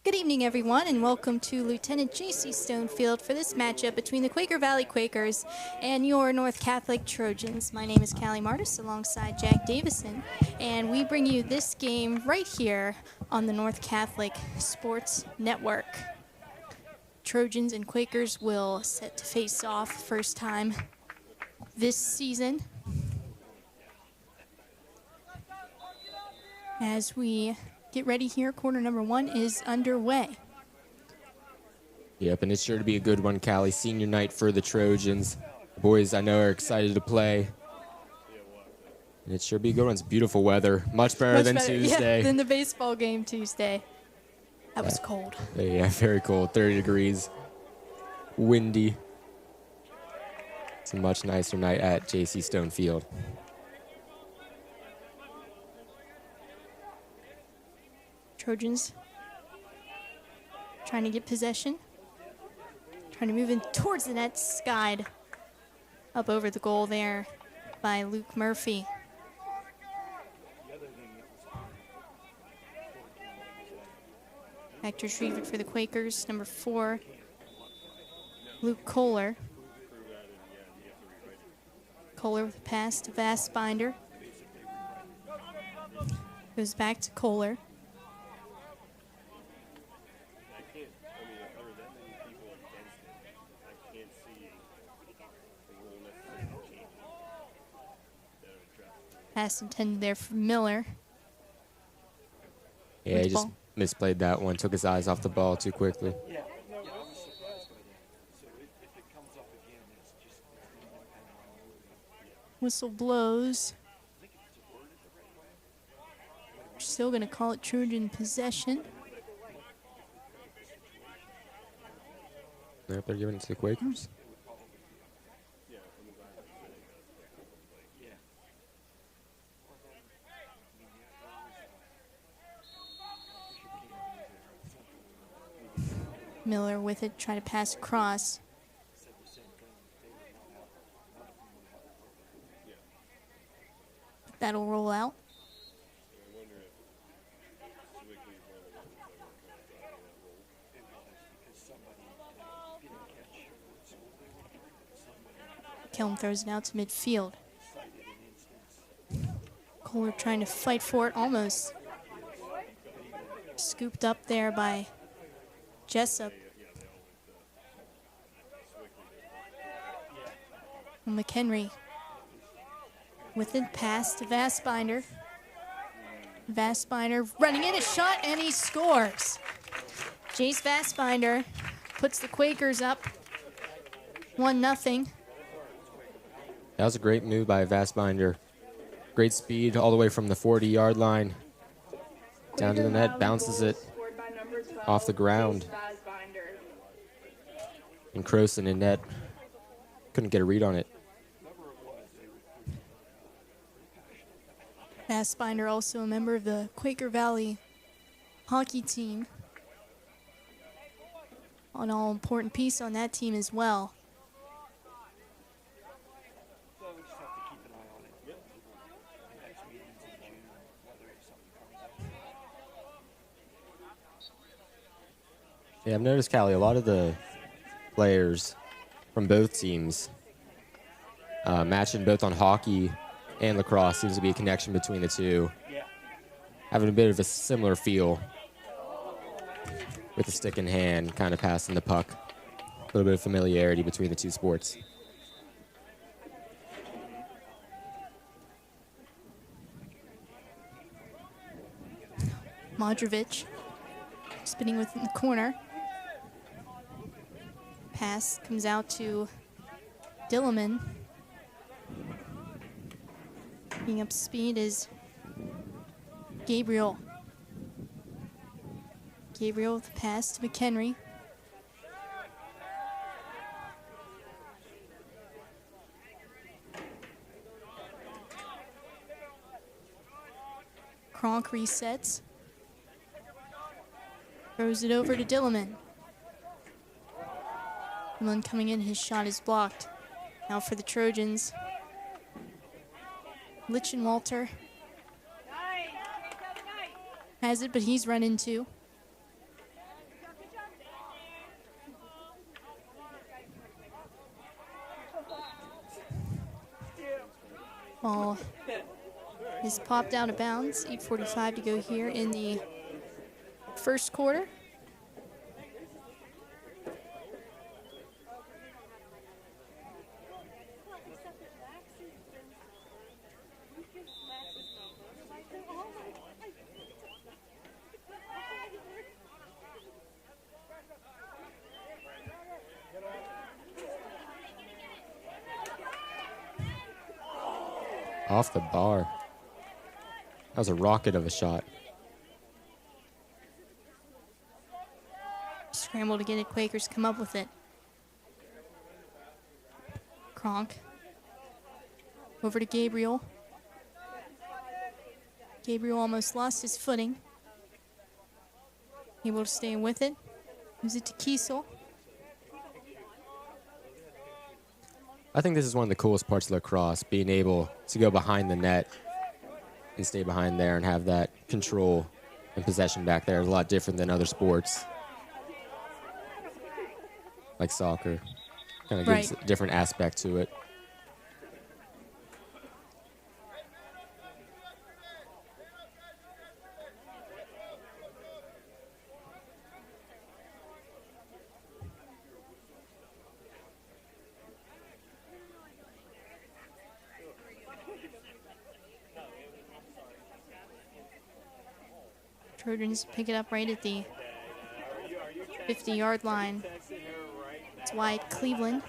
Good evening, everyone, and welcome to Lieutenant J.C. Stonefield for this matchup between the Quaker Valley Quakers and your North Catholic Trojans. My name is Callie Martis alongside Jack Davison, and we bring you this game right here on the North Catholic Sports Network. Trojans and Quakers will set to face off first time this season. As we get ready here, quarter number one is underway. Yep, and it's sure to be a good one, Callie. Senior night for the Trojans. The boys, I know, are excited to play. And it sure be a good one. It's beautiful weather. Much better than Tuesday. Yeah, than the baseball game Tuesday. That was cold. Yeah, very cold. 30 degrees. Windy. It's a much nicer night at J.C. Stonefield. Trojans trying to get possession. Trying to move in towards the net, skied up over the goal there by Luke Murphy. Back to retrieve it for the Quakers, number 4, Luke Kohler. Kohler with a pass to Vastbinder. Goes back to Kohler. Pass intended there for Miller. Yeah, he just misplayed that one. Took his eyes off the ball too quickly. Whistle blows. We're still going to call it Trojan possession. Yep, they're giving it to the Quakers. Miller with it, try to pass across. That'll roll out. Kelm throws it out to midfield. Kohler trying to fight for it, almost scooped up there by Jessup. McHenry with it, pass to Vastbinder. Vastbinder running in a shot, and he scores. Jace Vastbinder puts the Quakers up 1-0. That was a great move by Vastbinder. Great speed all the way from the 40-yard line down to the net, bounces it off the ground. And Croson in net couldn't get a read on it. Vastbinder also a member of the Quaker Valley hockey team. An all-important piece on that team as well. Yeah, I've noticed, Callie, a lot of the players from both teams matching both on hockey and lacrosse. Seems to be a connection between the two. Having a bit of a similar feel with the stick in hand, kind of passing the puck. A little bit of familiarity between the two sports. Modrovic spinning within the corner. Pass comes out to Dilliman. Being up speed is Gabriel. Gabriel with the pass to McHenry. Kronk resets. Throws it over to Dilliman. Dilliman coming in, his shot is blocked. Now for the Trojans. Lichenwalter has it, but he's run into. Ball is popped out of bounds. 8:45 to go here in the first quarter. Off the bar. That was a rocket of a shot. Scramble to get it. Quakers come up with it. Kronk. Over to Gabriel. Gabriel almost lost his footing. Able to stay with it. Moves it to Kiesel. I think this is one of the coolest parts of lacrosse, being able to go behind the net and stay behind there and have that control and possession back there. Is a lot different than other sports, like soccer. Kind of gives a different aspect to it. Trojans pick it up right at the 50-yard line. It's Wyatt Cleveland.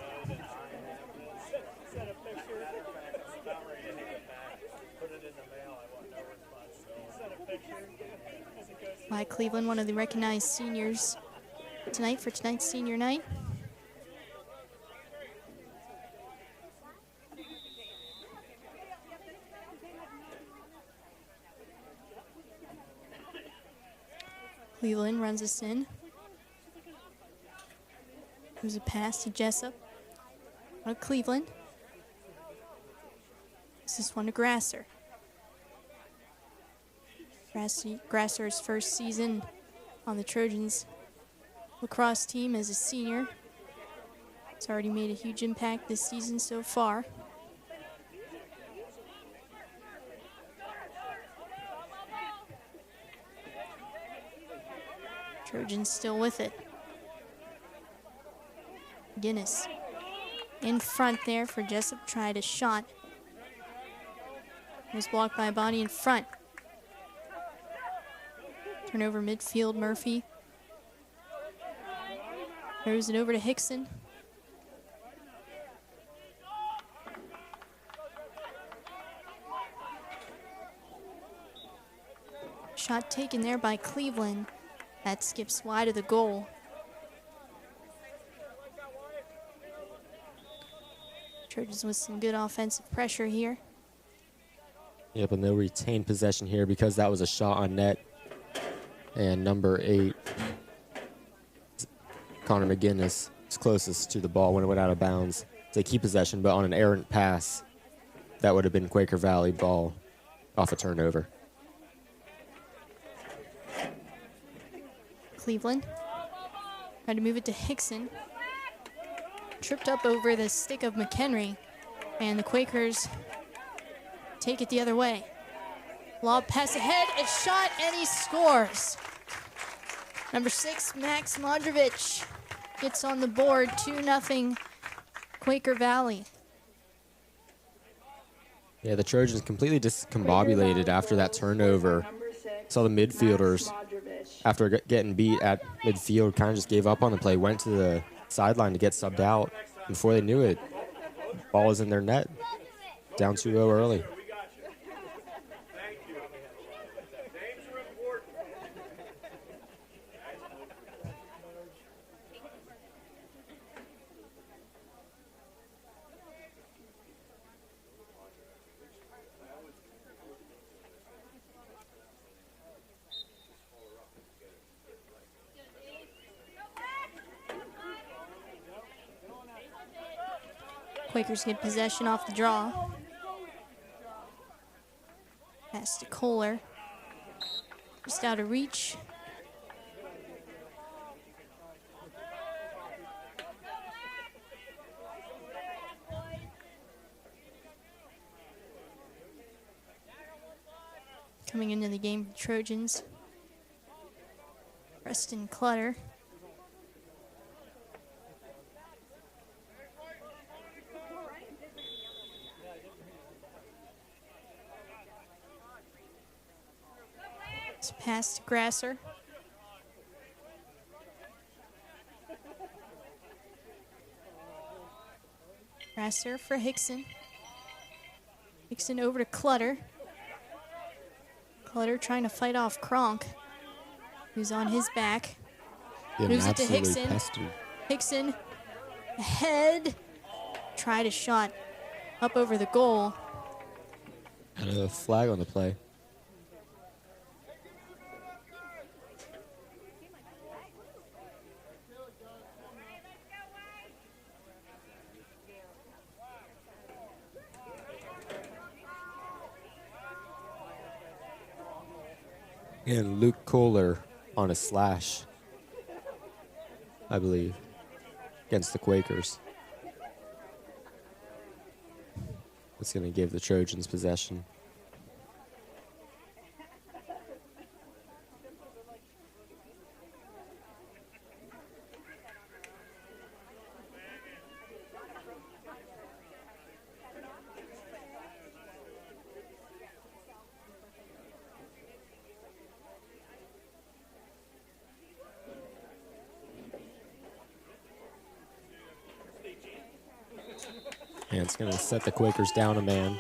Wyatt Cleveland, one of the recognized seniors tonight for tonight's senior night. Cleveland runs us in. There's a pass to Jessup. On to Cleveland. This is one to Grasser. Grasser's first season on the Trojans lacrosse team as a senior. He's already made a huge impact this season so far. Trojans still with it. Guinness in front there for Jessup. Tried a shot. Was blocked by a body in front. Turnover midfield, Murphy. Throws it over to Hickson. Shot taken there by Cleveland. That skips wide of the goal. Trojans with some good offensive pressure here. Yeah, but they'll retain possession here because that was a shot on net. And number 8, Connor McGinnis, is closest to the ball when it went out of bounds. They keep possession, but on an errant pass, that would have been Quaker Valley ball off a turnover. Cleveland tried to move it to Hickson. Tripped up over the stick of McHenry, and the Quakers take it the other way. Lob pass ahead, a shot, and he scores. Number 6, Max Modrovich gets on the board, 2-0 Quaker Valley. Yeah, the Trojans completely discombobulated after that turnover. Saw the midfielders, after getting beat at midfield, kind of just gave up on the play, went to the sideline to get subbed out. Before they knew it, ball was in their net, down 2-0 early. Quakers get possession off the draw. Pass to Kohler. Just out of reach. Coming into the game, Trojans. Preston Clutter. It's past to Grasser. Grasser for Hickson. Hickson over to Clutter. Clutter trying to fight off Kronk, who's on his back. Moves it to Hickson. Pestered. Hickson, ahead. Tried a shot up over the goal. And a flag on the play. And Luke Kohler on a slash, I believe, against the Quakers. That's going to give the Trojans possession. And it's going to set the Quakers down a man.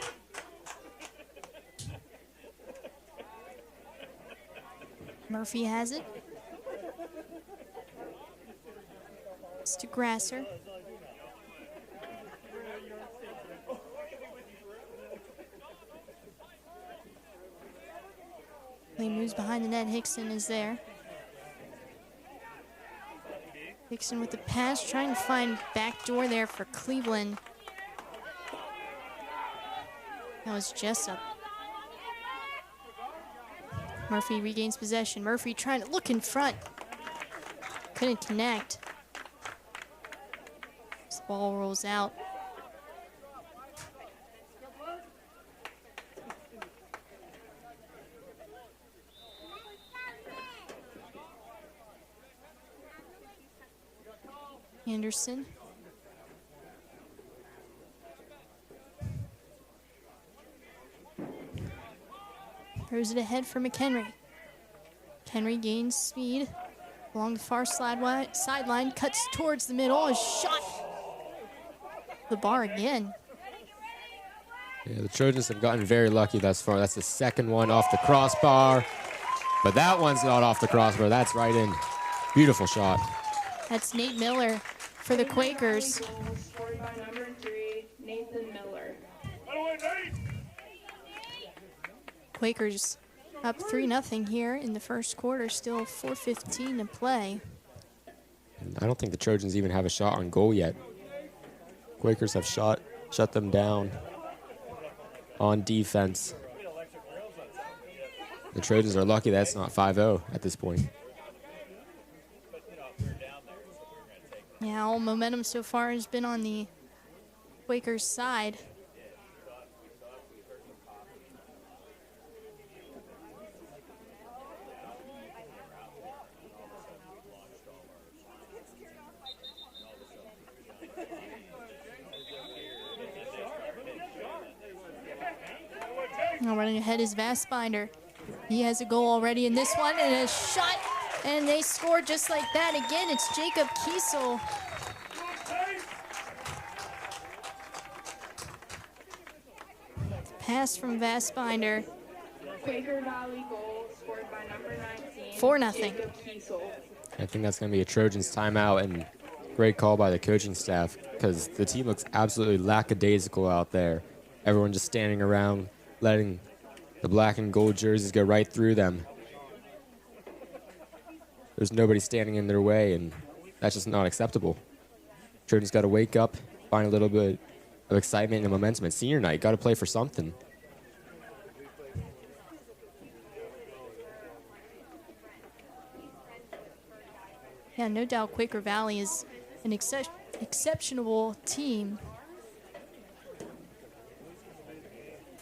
Murphy has it. It's to Grasser. He moves behind the net. Hickson is there. Hickson with the pass, trying to find backdoor there for Cleveland. That was Jessup. Murphy regains possession. Murphy trying to look in front. Couldn't connect. This ball rolls out. Anderson. Throws it ahead for McHenry. McHenry gains speed along the far sideline, cuts towards the middle, a shot. The bar again. Yeah, the Trojans have gotten very lucky thus far. That's the second one off the crossbar. But that one's not off the crossbar. That's right in. Beautiful shot. That's Nate Miller for the Quakers. Scored by number 3, Nathan Miller. Quakers up 3-0 here in the first quarter. Still 4:15 to play. And I don't think the Trojans even have a shot on goal yet. Quakers have shut them down on defense. The Trojans are lucky that's not 5-0 at this point. Yeah, all momentum so far has been on the Quakers' side. Now running ahead is Vastbinder. He has a goal already in this one, and a shot, and they score just like that. Again, it's Jacob Kiesel. Pass from Vastbinder. Quaker Valley goal scored by number 19, 4-0. Jacob Kiesel. I think that's going to be a Trojans timeout, and great call by the coaching staff because the team looks absolutely lackadaisical out there. Everyone just standing around, letting the black and gold jerseys go right through them. There's nobody standing in their way, and that's just not acceptable. Trojans got to wake up, find a little bit of excitement and momentum. It's senior night, got to play for something. Yeah, no doubt Quaker Valley is an exceptional team.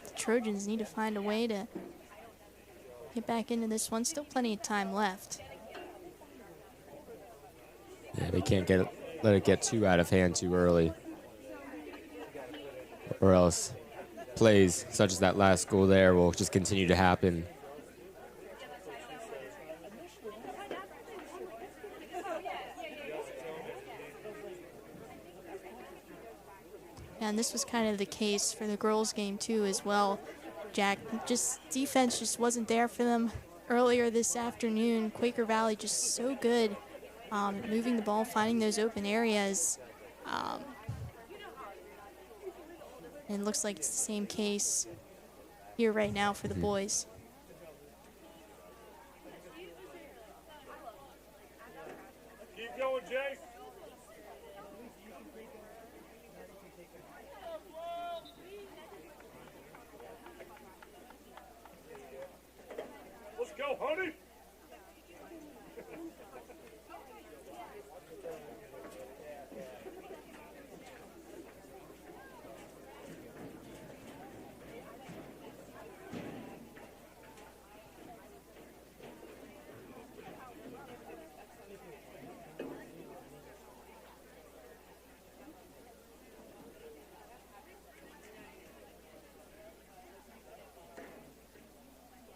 The Trojans need to find a way to get back into this one. Still plenty of time left. Yeah, they can't let it get too out of hand too early, or else plays such as that last goal there will just continue to happen. And this was kind of the case for the girls' game too as well. Jack, just defense just wasn't there for them earlier this afternoon. Quaker Valley just so good at moving the ball, finding those open areas. And it looks like it's the same case here right now for the boys. Keep going, Jace. Let's go, honey.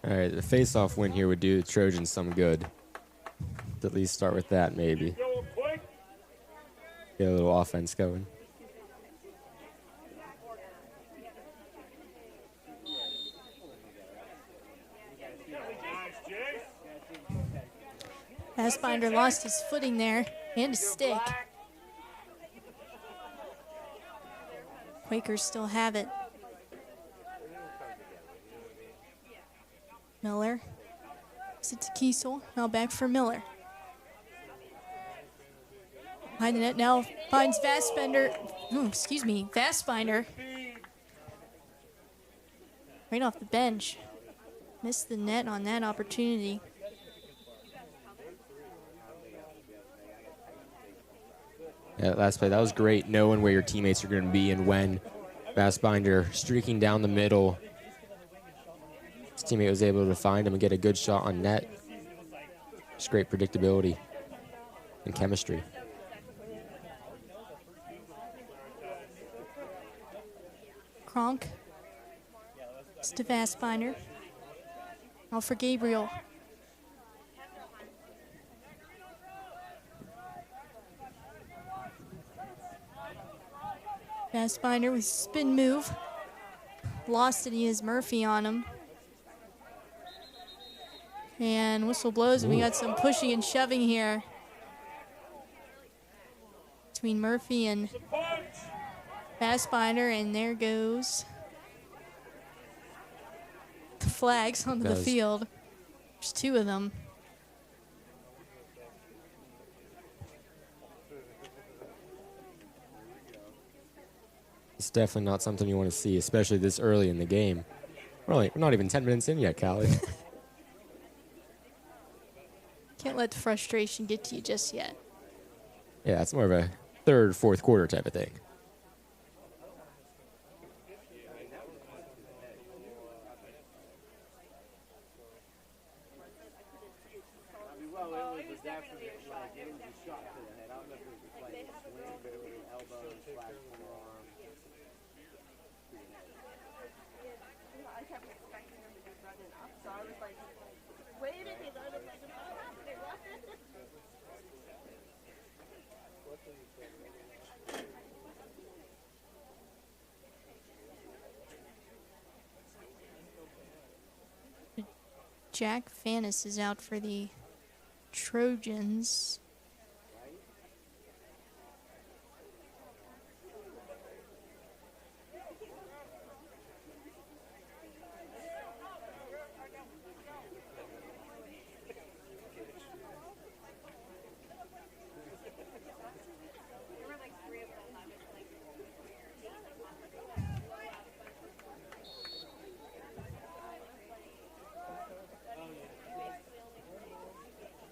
All right, the face-off win here would do the Trojans some good. At least start with that, maybe. Going quick. Get a little offense going. Nice, Jace. Fassbinder lost his footing there and his stick. Quakers still have it. Miller. Is it to Kiesel? Now back for Miller. Behind the net now finds Fassbinder. Fassbinder. Right off the bench. Missed the net on that opportunity. Yeah, last play, that was great, knowing where your teammates are going to be and when. Fassbinder streaking down the middle. His teammate was able to find him and get a good shot on net. Just great predictability and chemistry. Kronk. It's to Fassbinder. Now for Gabriel. Fassbinder with spin move. Lost it. He has Murphy on him. And whistle blows, and we got some pushing and shoving here between Murphy and Fassbinder, and there goes the flags onto the field. There's two of them. It's definitely not something you want to see, especially this early in the game. We're not even 10 minutes in yet, Callie. Can't let the frustration get to you just yet. Yeah, it's more of a third, fourth quarter type of thing. Jack Fannis is out for the Trojans.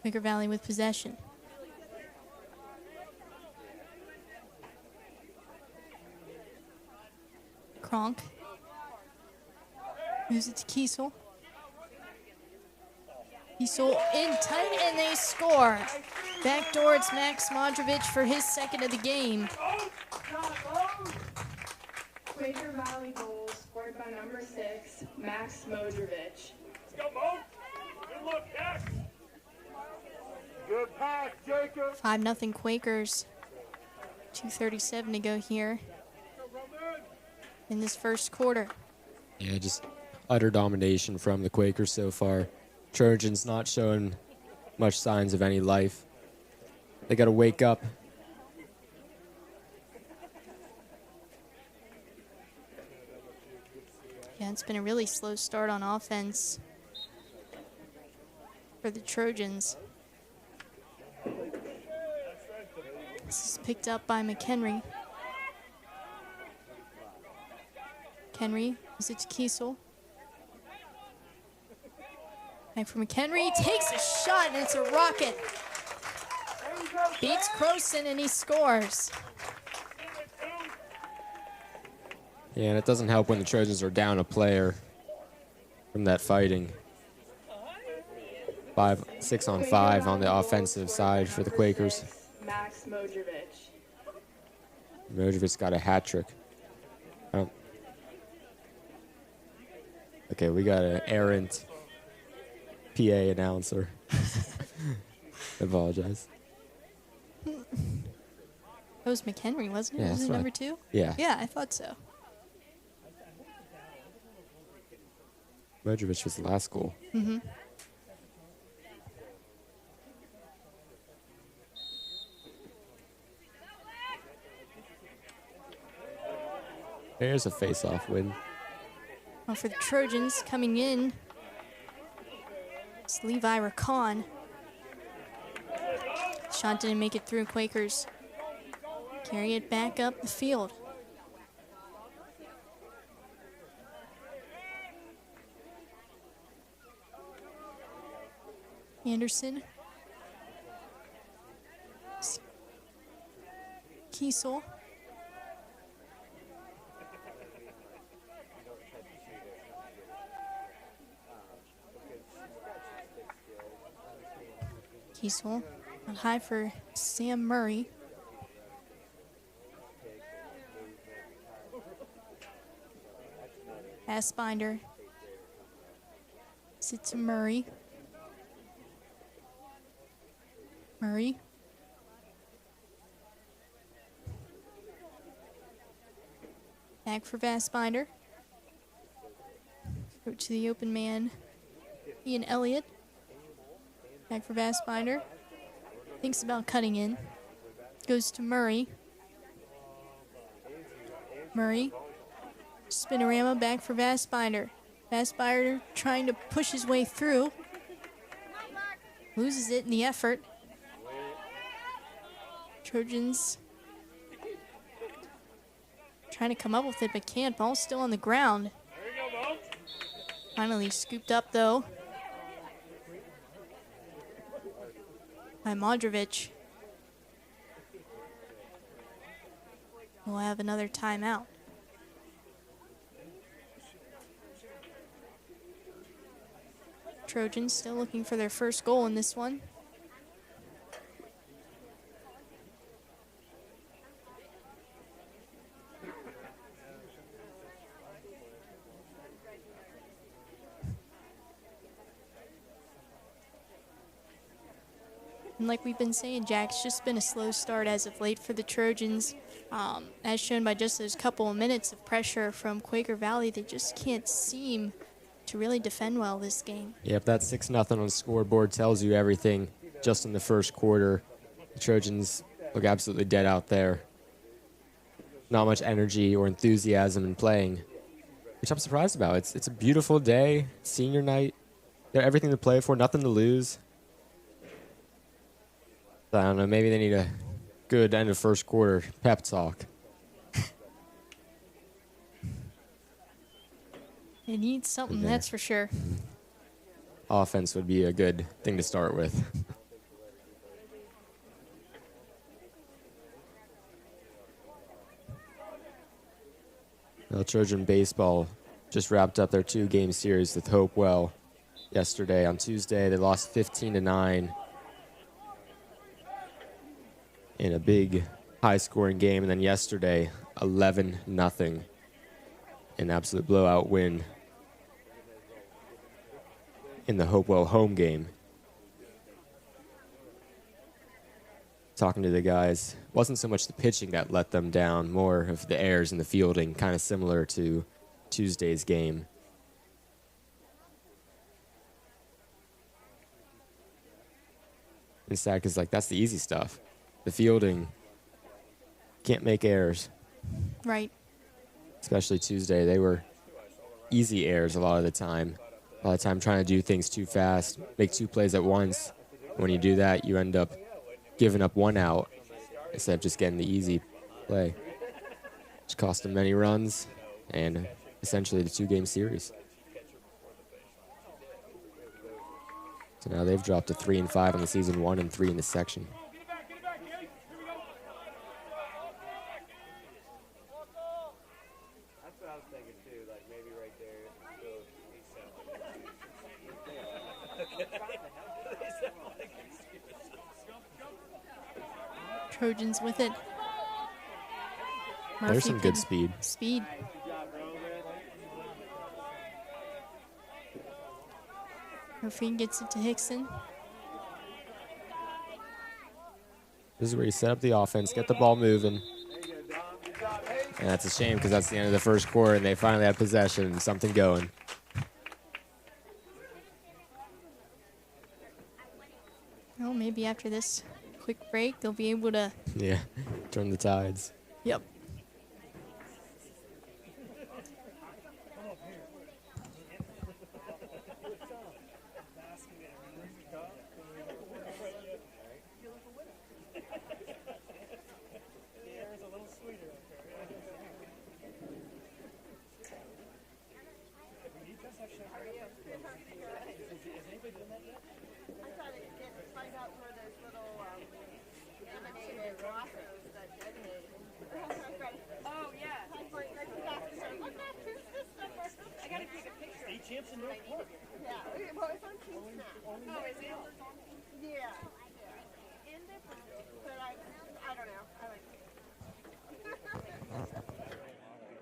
Quaker Valley with possession. Kronk moves it to Kiesel. Kiesel in tight, and they score. Backdoor, it's Max Modrovic for his second of the game. Quaker Valley goal scored by number 6, Max Modrovic. Let's go, Mo. Good look, Jack. Good pass, Jacob. 5-0 Quakers. 2:37 to go here in this first quarter. Yeah, just utter domination from the Quakers so far. Trojans not showing much signs of any life. They got to wake up. Yeah, it's been a really slow start on offense for the Trojans. This is picked up by McHenry. McHenry, is it to Kiesel? Back for McHenry, takes a shot, and it's a rocket. Beats Croson, and he scores. Yeah, and it doesn't help when the Trojans are down a player from that fighting. 6-on-5 on the offensive side for the Quakers. Max Modrovic. Modrovic's got a hat trick. Oh. Okay, we got an errant PA announcer. I apologize. That was McHenry, wasn't it? Yeah, Was that's it right. number 2? Yeah. Yeah, I thought so. Modrovic was the last goal. Mm-hmm. There's a face-off win. Well, for the Trojans coming in, it's Levi Racon. Shot didn't make it through. Quakers carry it back up the field. Anderson. Kiesel. Kiesel on high for Sam Murray. Assbinder. Sit to Murray. Murray. Back for Vassbinder. Throw to the open man, Ian Elliott. Back for Vassbinder. Thinks about cutting in. Goes to Murray. Murray. Spinorama back for Vassbinder. Vassbinder trying to push his way through. Loses it in the effort. Trojans trying to come up with it, but can't. Ball's still on the ground. Finally scooped up, though, by Modrovic. We'll have another timeout. Trojans still looking for their first goal in this one. And like we've been saying, Jack, it's just been a slow start as of late for the Trojans. As shown by just those couple of minutes of pressure from Quaker Valley, they just can't seem to really defend well this game. Yep, that 6-0 on the scoreboard tells you everything just in the first quarter. The Trojans look absolutely dead out there. Not much energy or enthusiasm in playing, which I'm surprised about. It's a beautiful day, senior night. They have everything to play for, nothing to lose. I don't know, maybe they need a good end of first quarter pep talk. They need something, that's for sure. Offense would be a good thing to start with. Well, Trojan baseball just wrapped up their 2-game series with Hopewell. yesterday. On Tuesday, they lost 15-9 in a big high-scoring game. And then yesterday, 11-0, an absolute blowout win in the Hopewell home game. Talking to the guys, wasn't so much the pitching that let them down, more of the errors in the fielding, kind of similar to Tuesday's game. And Stack is like, that's the easy stuff. The fielding, can't make errors. Right. Especially Tuesday, they were easy errors a lot of the time. A lot of the time trying to do things too fast, make two plays at once. When you do that, you end up giving up one out instead of just getting the easy play, which cost them many runs and essentially the two-game series. So now they've dropped to 3-5 in the season, 1-3 in the section. That's what I was thinking too, like maybe right there. Trojans with it. There's some good Speed. Murphy gets it to Hickson. This is where you set up the offense, get the ball moving. And that's a shame because that's the end of the first quarter and they finally have possession and something going. Well, maybe after this quick break, they'll be able to... Yeah, turn the tides. Yep.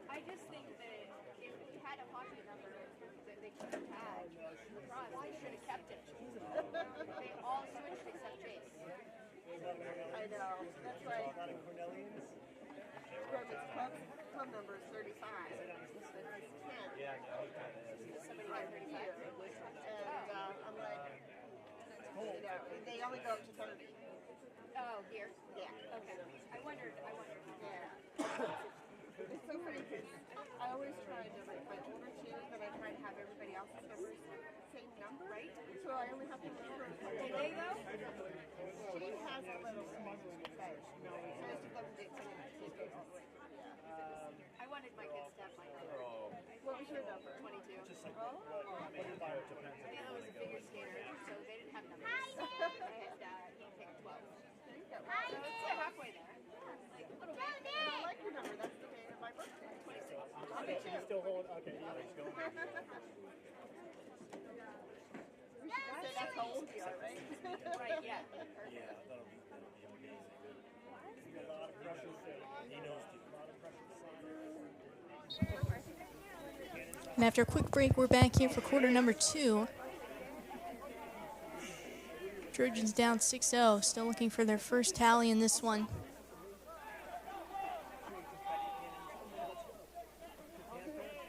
I just think that if we had a hockey number that they could have had, Lacrosse, they should have kept it. They all switched except Chase. I know. That's right. Scorpion's club number is 35. It's 10. Does somebody have 35? And I'm like, they only go up to 30. Oh, here? Yeah. Okay. I wondered. Yeah. It's so funny because I always try to, like, my older two, then I try to have everybody else's numbers same number. Right. So I only have to remember. Did they, though? She has a little bit. Most of them did come in. I wanted my kids to have my number. What was your number? 22. Oh. Dana was a figure skater, so they didn't have numbers. And he picked 12. So it's halfway there. Like a little bit. I like your number. That's the day of my birthday. 26. You still hold? Okay, yeah, he's going. So that's how old you are, right? Right, yeah. Yeah, that'll be amazing. A lot of pressure. He knows a lot of pressure. And after a quick break, we're back here for quarter number 2. Trojans down 6-0, still looking for their first tally in this one.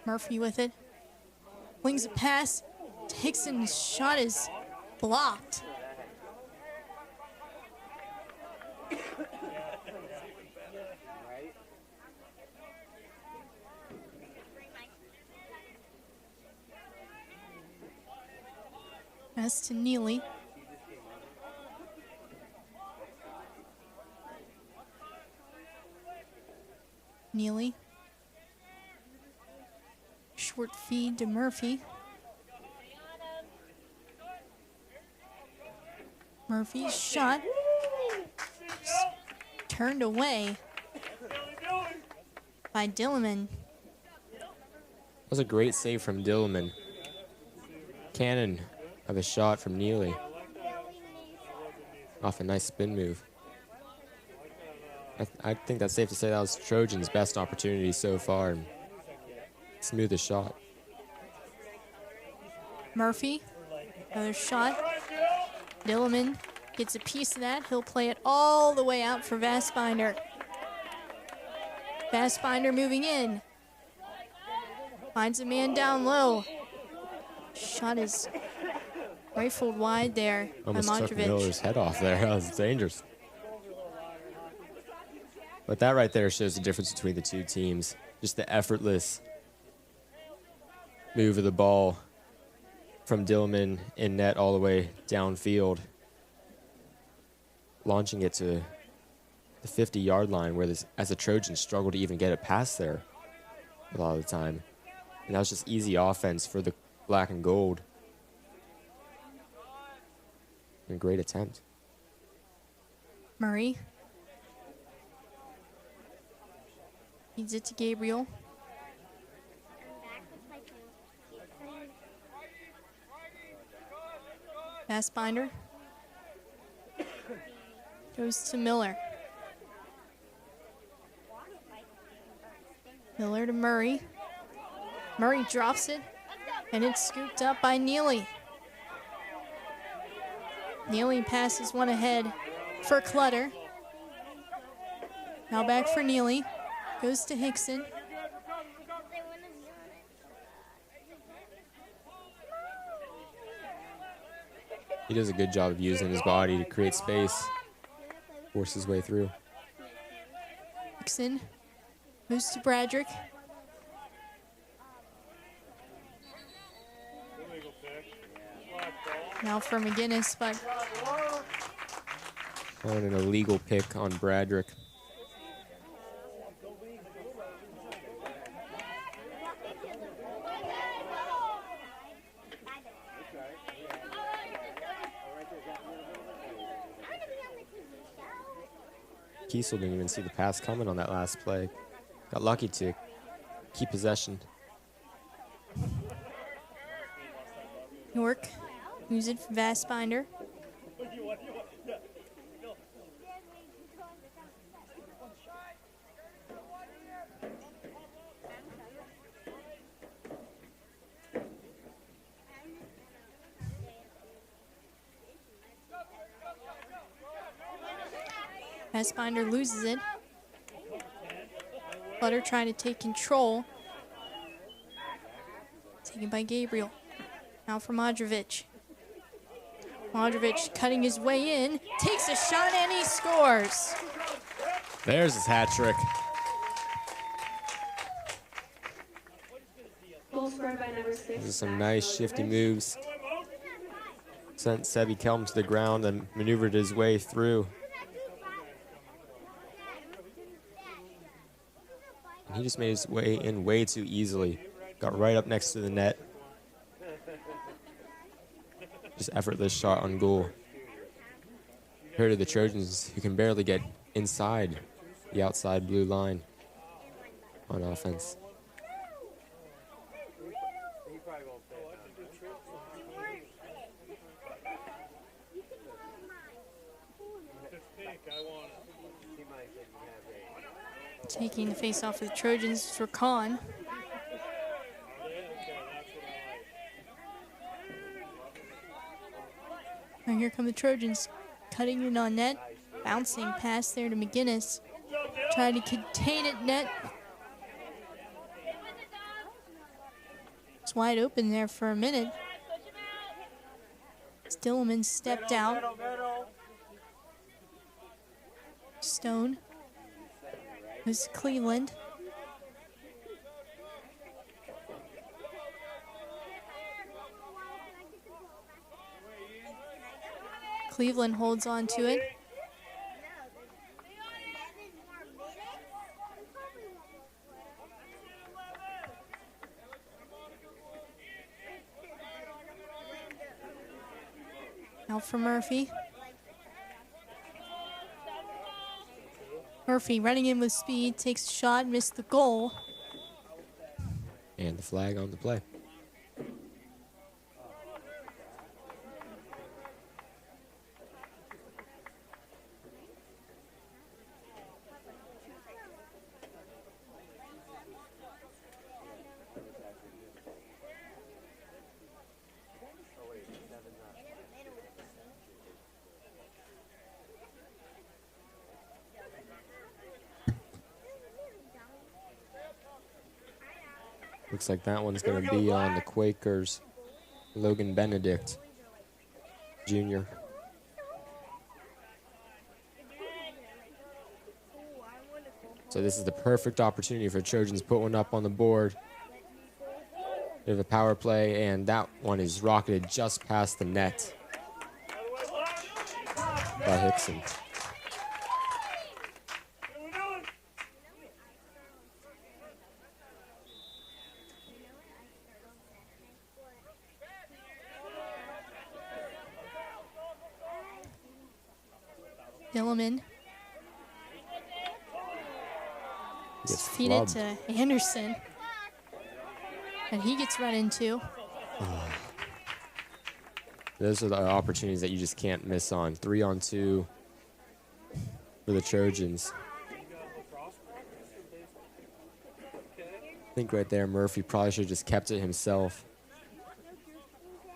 Murphy with it. Wings a pass. Hickson's shot is blocked. Pass to Neely. Neely. Short feed to Murphy. Murphy's shot turned away by Dilliman. That was a great save from Dillman. Cannon of a shot from Neely. Off a nice spin move. I think that's safe to say that was Trojan's best opportunity so far. And smoothest shot. Murphy, another shot. Dillerman gets a piece of that. He'll play it all the way out for Vassbinder. Vassbinder moving in. Finds a man down low. Shot is rifled wide there by Almost took Modrovic. Miller's head off there. That was dangerous. But that right there shows the difference between the two teams. Just the effortless move of the ball from Dillman in net all the way downfield, launching it to the 50-yard line where as the Trojans struggle to even get it past there a lot of the time. And that was just easy offense for the black and gold. And a great attempt. Murray feeds it to Gabriel. Vassbinder goes to Miller. Miller to Murray. Murray drops it, and it's scooped up by Neely. Neely passes one ahead for Clutter. Now back for Neely. Goes to Hickson. He does a good job of using his body to create space, force his way through. Hickson moves to Bradrick. Now for McGinnis, but On an illegal pick on Bradrick. Kiesel didn't even see the pass coming on that last play. Got lucky to keep possession. York moves it for Vassbinder. Vassbinder loses it. Clutter trying to take control. Taken by Gabriel. Now for Modrovic. Modrovic cutting his way in. Takes a shot and he scores. There's his hat trick. Goal scored by number 6. These are some nice shifty moves. Sent Sebi Kelm to the ground and maneuvered his way through. And he just made his way in way too easily. Got right up next to the net. Just effortless shot on goal. Compared to the Trojans, who can barely get inside the outside blue line on offense. Taking the face off of the Trojans for Kahn. And here come the Trojans, cutting in on net, bouncing pass there to McGinnis, trying to contain it net. It's wide open there for a minute. Stillman stepped out. Stone. This is Cleveland. Cleveland holds on to it. Now for Murphy. Murphy running in with speed, takes a shot, missed the goal. And the flag on the play. Looks like that one's going to be on the Quakers. Logan Benedict, Jr. So this is the perfect opportunity for Trojans to put one up on the board. They have a power play, and that one is rocketed just past the net by Hickson. Gilliman. Gets Feed it flubbed. to Anderson. And he gets run into. Those are the opportunities that you just can't miss on. 3-on-2 for the Trojans. I think right there Murphy probably should have just kept it himself.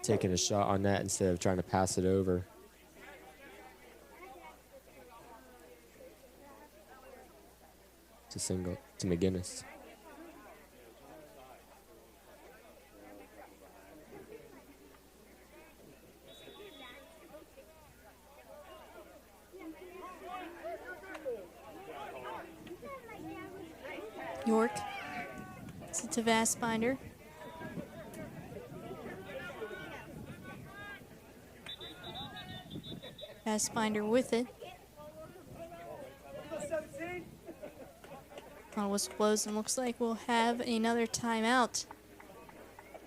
Taking a shot on that instead of trying to pass it over. To single to McGinnis. York. It's to Vastbinder. Vastbinder with it. On whistle blows, and looks like we'll have another timeout.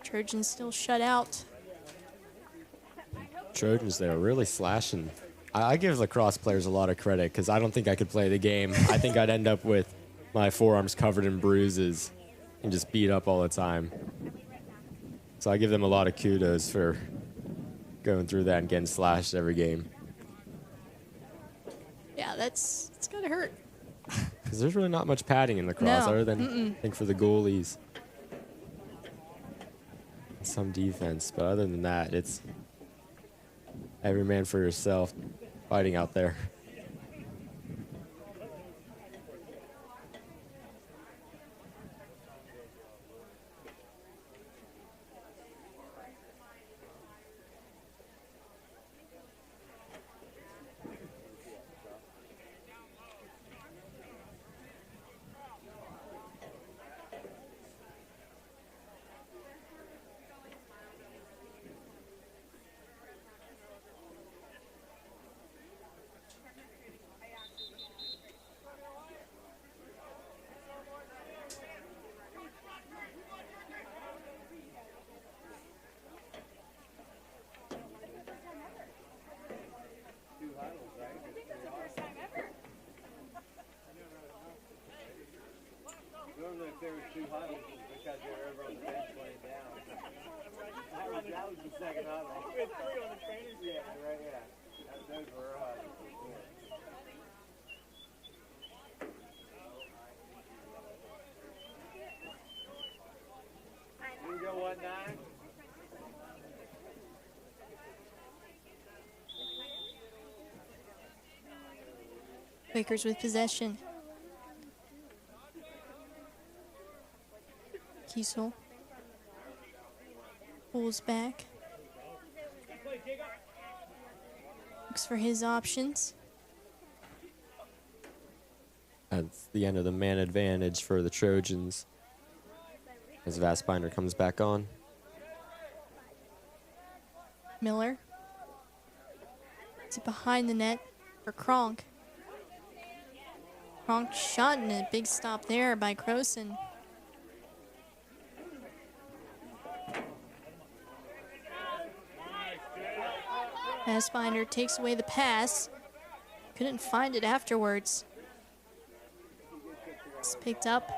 Trojans still shut out. Trojans there really slashing. I give lacrosse players a lot of credit because I don't think I could play the game. I think I'd end up with my forearms covered in bruises and just beat up all the time. So I give them a lot of kudos for going through that and getting slashed every game. Yeah, it's gotta hurt. Because there's really not much padding in lacrosse No. other than, I think, for the goalies. Some defense, but other than that, it's every man for yourself fighting out there. Normally if there were two huddles, it's because they were over on the bench laying down. That was the second huddle. We had three on the trainers. Yeah, right, yeah. Those were our huddles. Here we go, 1-9. Quakers with possession. Kiesel pulls back. Looks for his options. That's the end of the man advantage for the Trojans as Vastbinder comes back on. Miller. It's behind the net for Kronk. Kronk shot and a big stop there by Croson. Vastbinder takes away the pass. Couldn't find it afterwards. It's picked up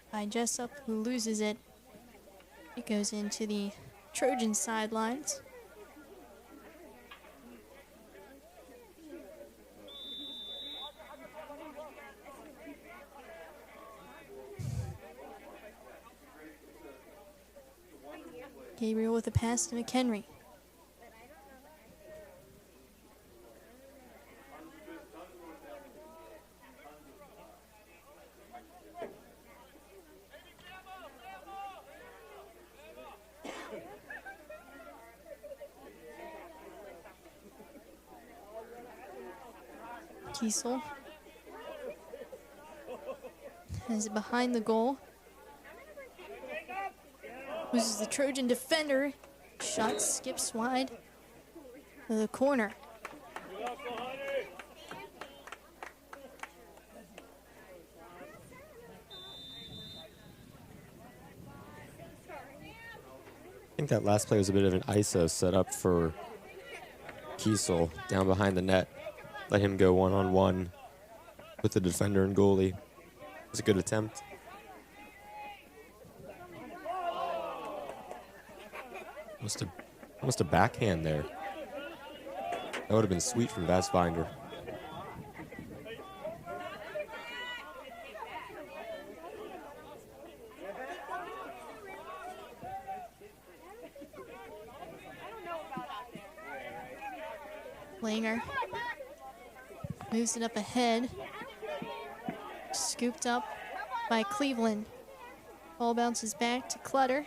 by Jessup, who loses it. It goes into the Trojan sidelines. Gabriel with a pass to McHenry. Kiesel has it behind the goal. Loses the Trojan defender. Shot skips wide to the corner. I think that last play was a bit of an ISO setup for Kiesel down behind the net. Let him go one-on-one with the defender and goalie. It was a good attempt. Almost a backhand there. That would have been sweet from Vassbinder. Langer moves it up ahead. Scooped up by Cleveland. Ball bounces back to Clutter.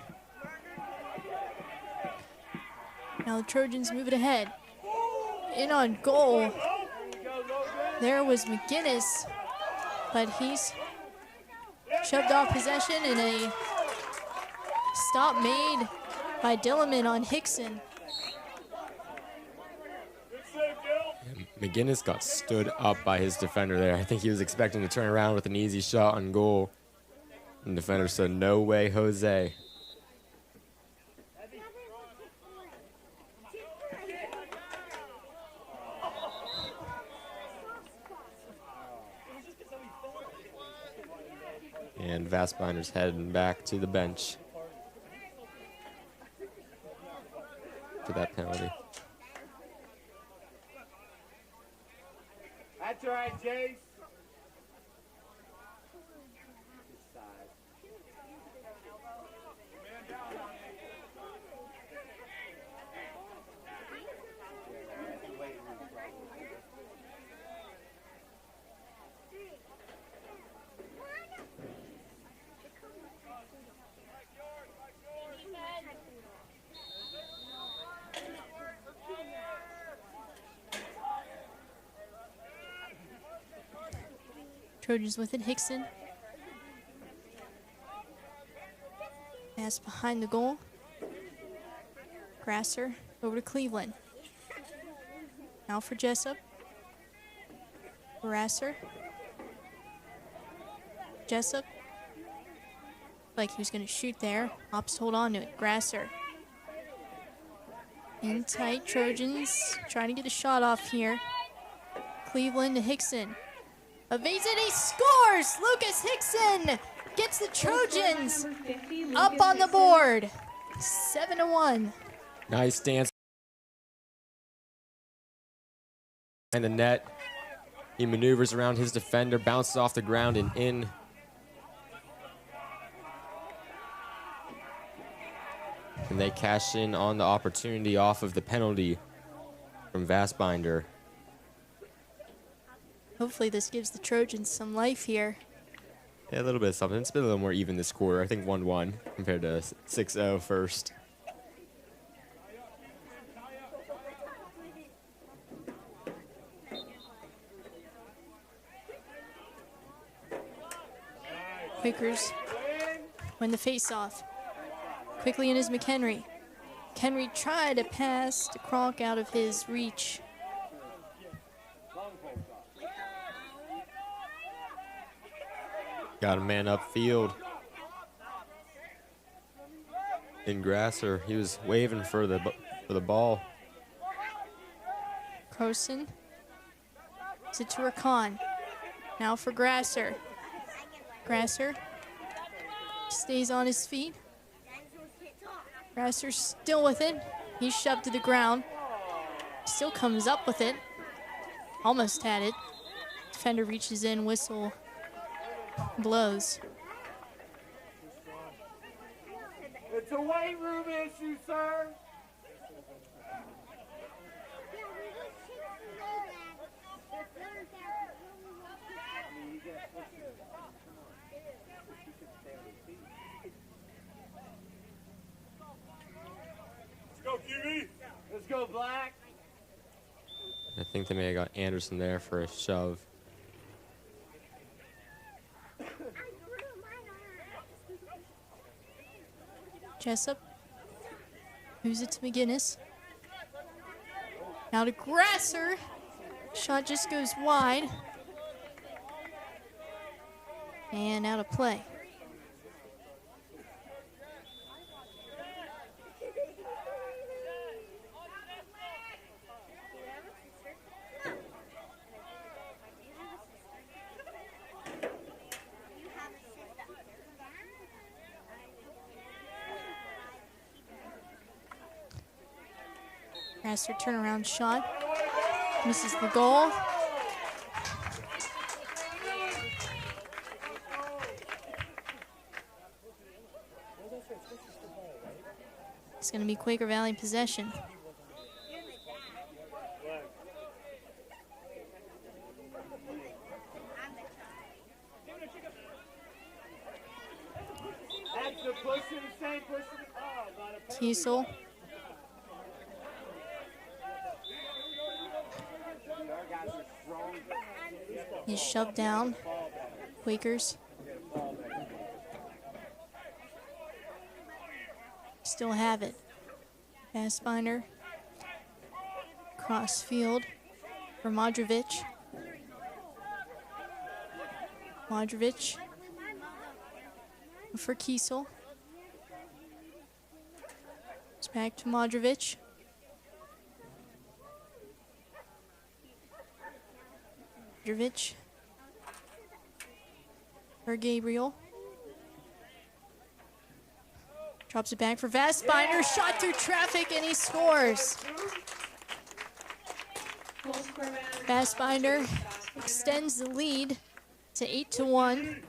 Now the Trojans move it ahead. In on goal. There was McGinnis, but he's shoved off possession and a stop made by Dillerman on Hickson. McGinnis got stood up by his defender there. I think he was expecting to turn around with an easy shot on goal. And the defender said, "No way, Jose." And Vassbinder's heading back to the bench for that penalty. That's all right, Jace. Trojans with it, Hickson. Pass behind the goal. Grasser over to Cleveland. Now for Jessup. Grasser. Jessup. Like he was going to shoot there. Ops hold on to it. Grasser. In tight, Trojans trying to get a shot off here. Cleveland to Hickson. Evades it, he scores! Lucas Hickson gets the Trojans up on the board. 7-1. Nice dance. And the net. He maneuvers around his defender, bounces off the ground and in. And they cash in on the opportunity off of the penalty from Vassbinder. Hopefully this gives the Trojans some life here. Yeah, a little bit of something. It's been a little more even this quarter. I think 1-1 compared to 6-0 first. Quakers win the face-off. Quickly in is McHenry. McHenry tried to pass to Kronk out of his reach. Got a man upfield. In Grasser, he was waving for the ball. Croson to Turkan. Now for Grasser. Grasser stays on his feet. Grasser's still with it. He's shoved to the ground. Still comes up with it. Almost had it. Defender reaches in, whistle blows. It's a weight room issue, sir. Let's go, QB. Let's go, Black. I think they may have got Anderson there for a shove. Jessup. Moves it to McGinnis. Now to Grasser. Shot just goes wide. And out of play. Grasser turnaround shot. Misses the goal. It's going to be Quaker Valley possession. Kiesel. He's shoved down. Quakers. Still have it. Fassbinder. Cross field for Modrovic. Modrovic for Kiesel. It's back to Modrovic. Modrovic for Gabriel. Drops it back for Fassbinder. Shot through traffic and he scores. Fassbinder extends the lead to 8-1.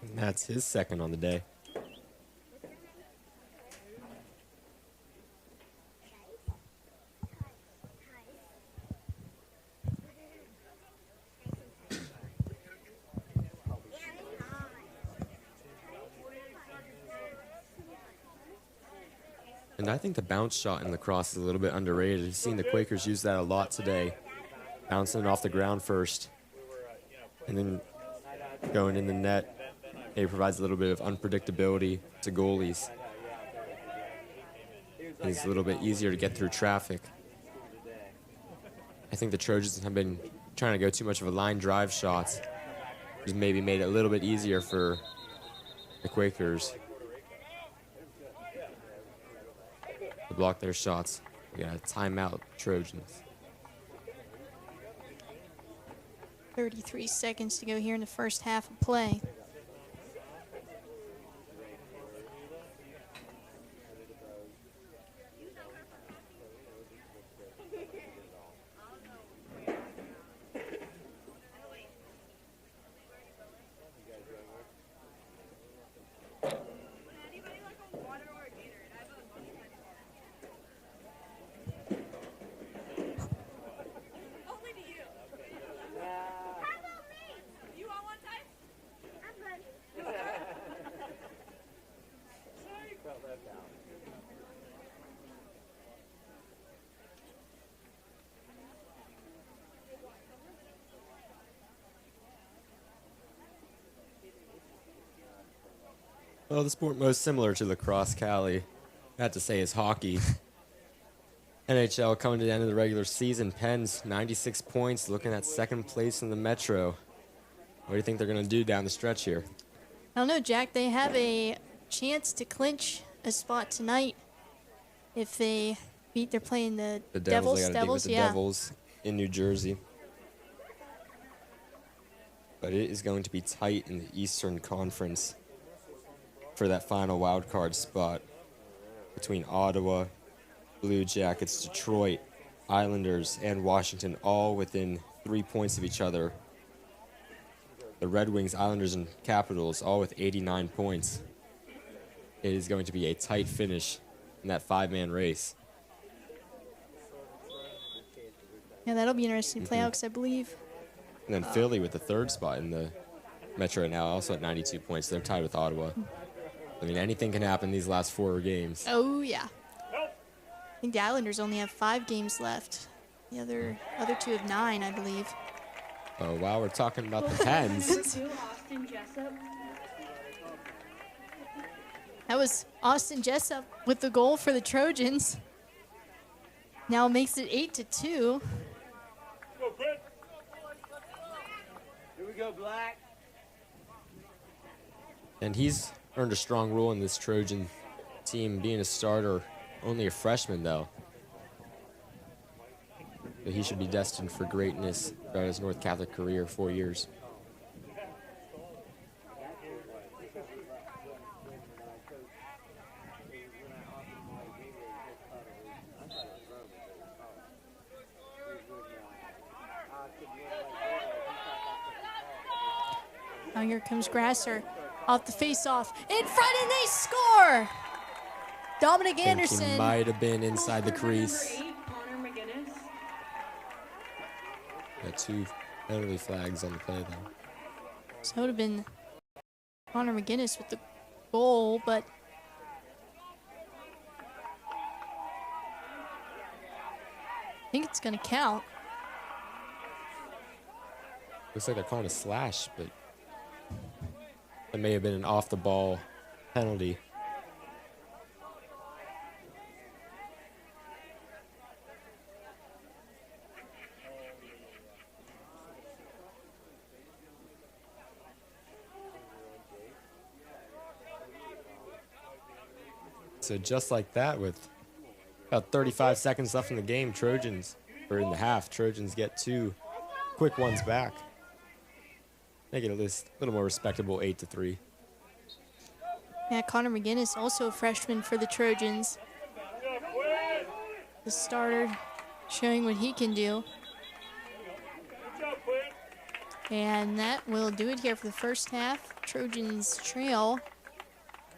And that's his second on the day. And I think the bounce shot in lacrosse is a little bit underrated. I've seen the Quakers use that a lot today. Bouncing it off the ground first. And then going in the net. It provides a little bit of unpredictability to goalies. It's a little bit easier to get through traffic. I think the Trojans have been trying to go too much of a line drive shots. Just maybe made it a little bit easier for the Quakers to block their shots. We got a timeout, Trojans. 33 seconds to go here in the first half of play. Well, the sport most similar to lacrosse, Cali, I have to say, is hockey. NHL coming to the end of the regular season. Penn's 96 points, looking at second place in the Metro. What do you think they're going to do down the stretch here? I don't know, Jack. They have a chance to clinch a spot tonight if they beat. They're playing the Devils. They got to dig with the Devils in New Jersey. But it is going to be tight in the Eastern Conference for that final wild card spot between Ottawa, Blue Jackets, Detroit, Islanders, and Washington, all within 3 points of each other. The Red Wings, Islanders, and Capitals, all with 89 points. It is going to be a tight finish in that five-man race. Yeah, that'll be interesting to play out because I believe. And then Philly with the third spot in the Metro now, also at 92 points. They're tied with Ottawa. I mean, anything can happen these last four games. Oh, yeah. think the Islanders only have 5 games left. The other 2 have 9, I believe. Oh, wow, we're talking about the Number Pens. 2, Austin Jessup. That was Austin Jessup with the goal for the Trojans. Now makes it 8-2. Go, Quinn. Here we go, Black. And he's earned a strong role in this Trojan team, being a starter. Only a freshman, though. But he should be destined for greatness throughout his North Catholic career, 4 years. Now here comes Grasser off the face-off. In front, and they score! Dominic I think he Anderson. might have been inside the crease. Number 8, Connor McGinnis. Got 2 penalty flags on the play, though. So it would have been Connor McGinnis with the goal, but I think it's going to count. Looks like they're calling a slash, but that may have been an off-the-ball penalty. So just like that, with about 35 seconds left in the game, Trojans, or in the half, Trojans get 2 quick ones back. Make it at least a little more respectable, 8-3. Yeah, Connor McGinnis, also a freshman for the Trojans. The starter showing what he can do. And that will do it here for the first half. Trojans trail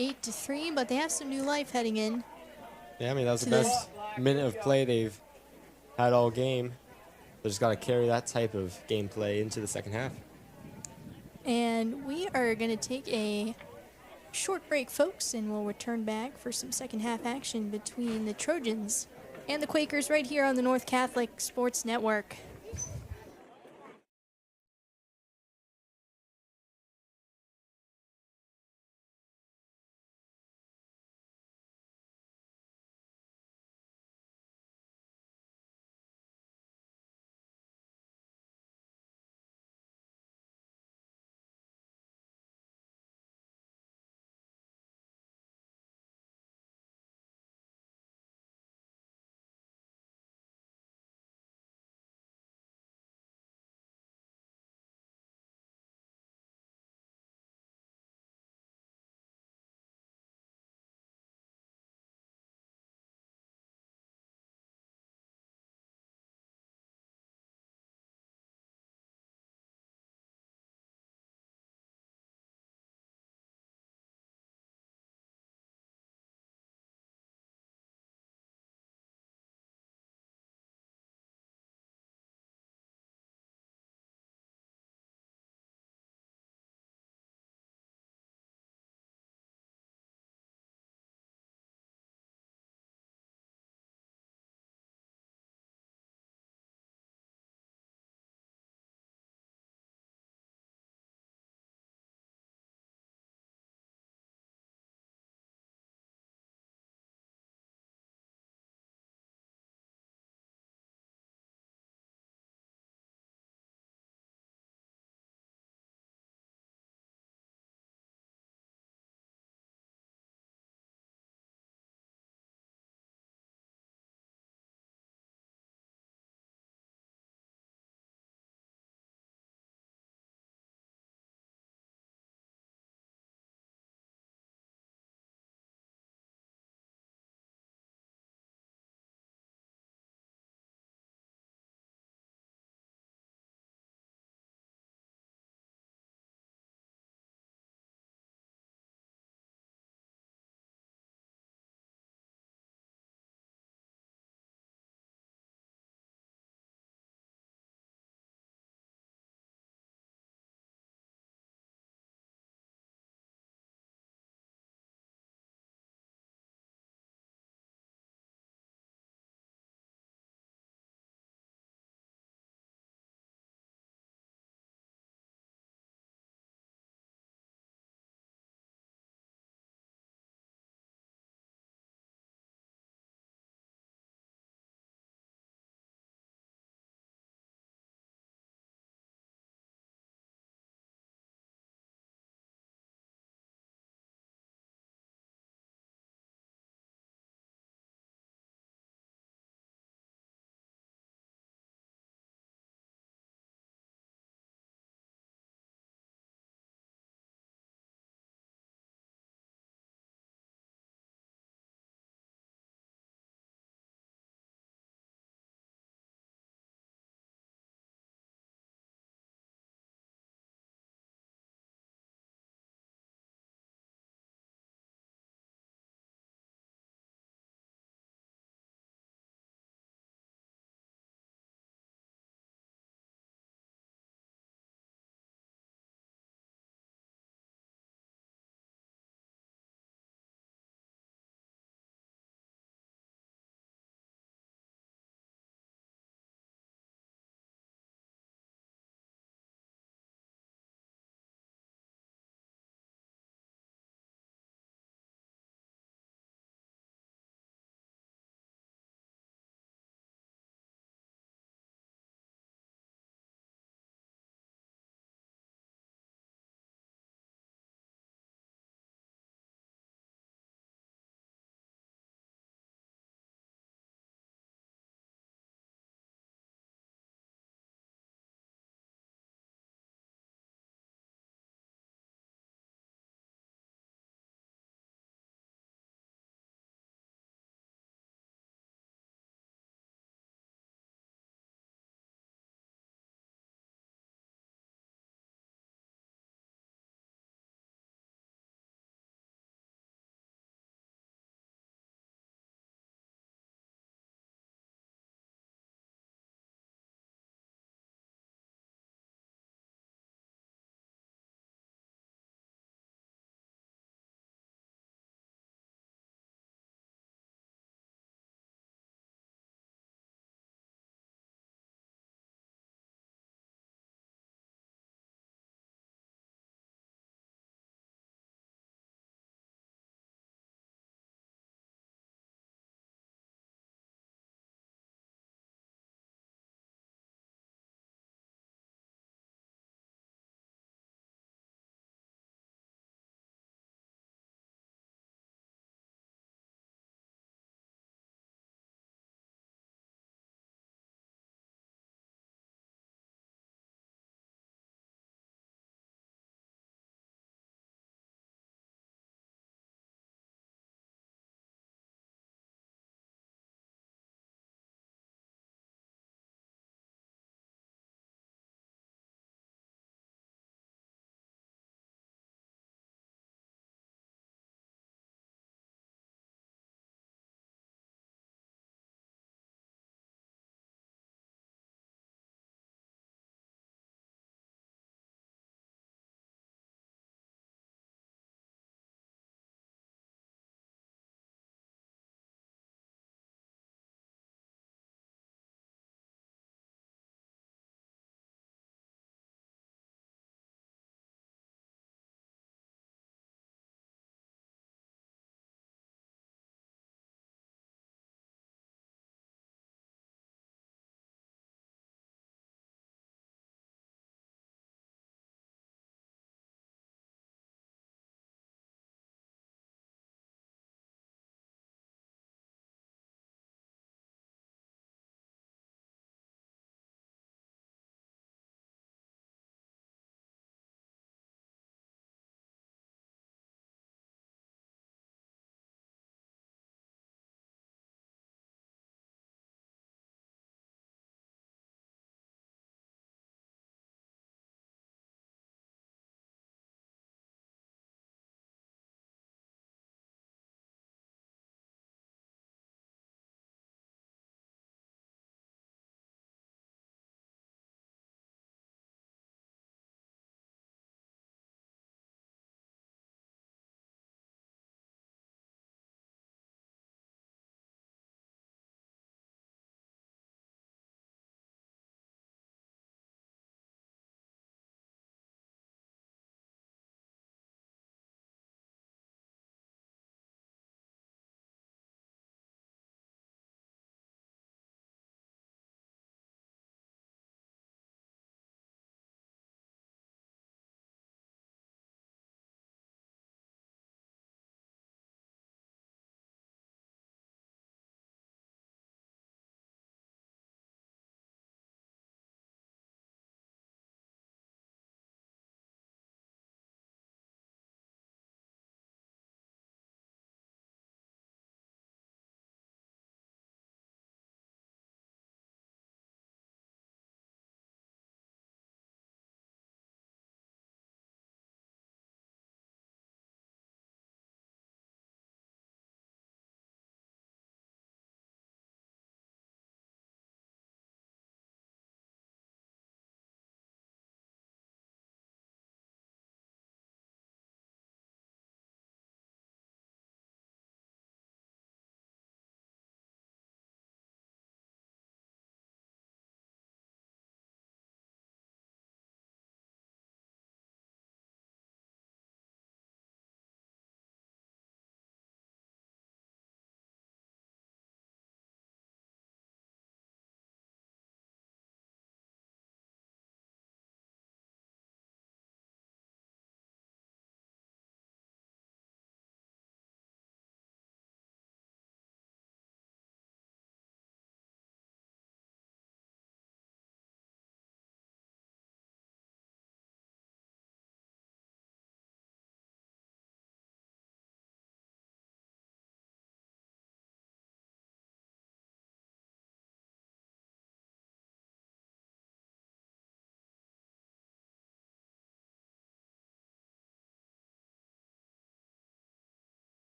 8-3, but they have some new life heading in. Yeah, I mean, that was the To this- best minute of play they've had all game. They just got to carry that type of gameplay into the second half. And we are going to take a short break, folks, and we'll return back for some second half action between the Trojans and the Quakers right here on the North Catholic Sports Network.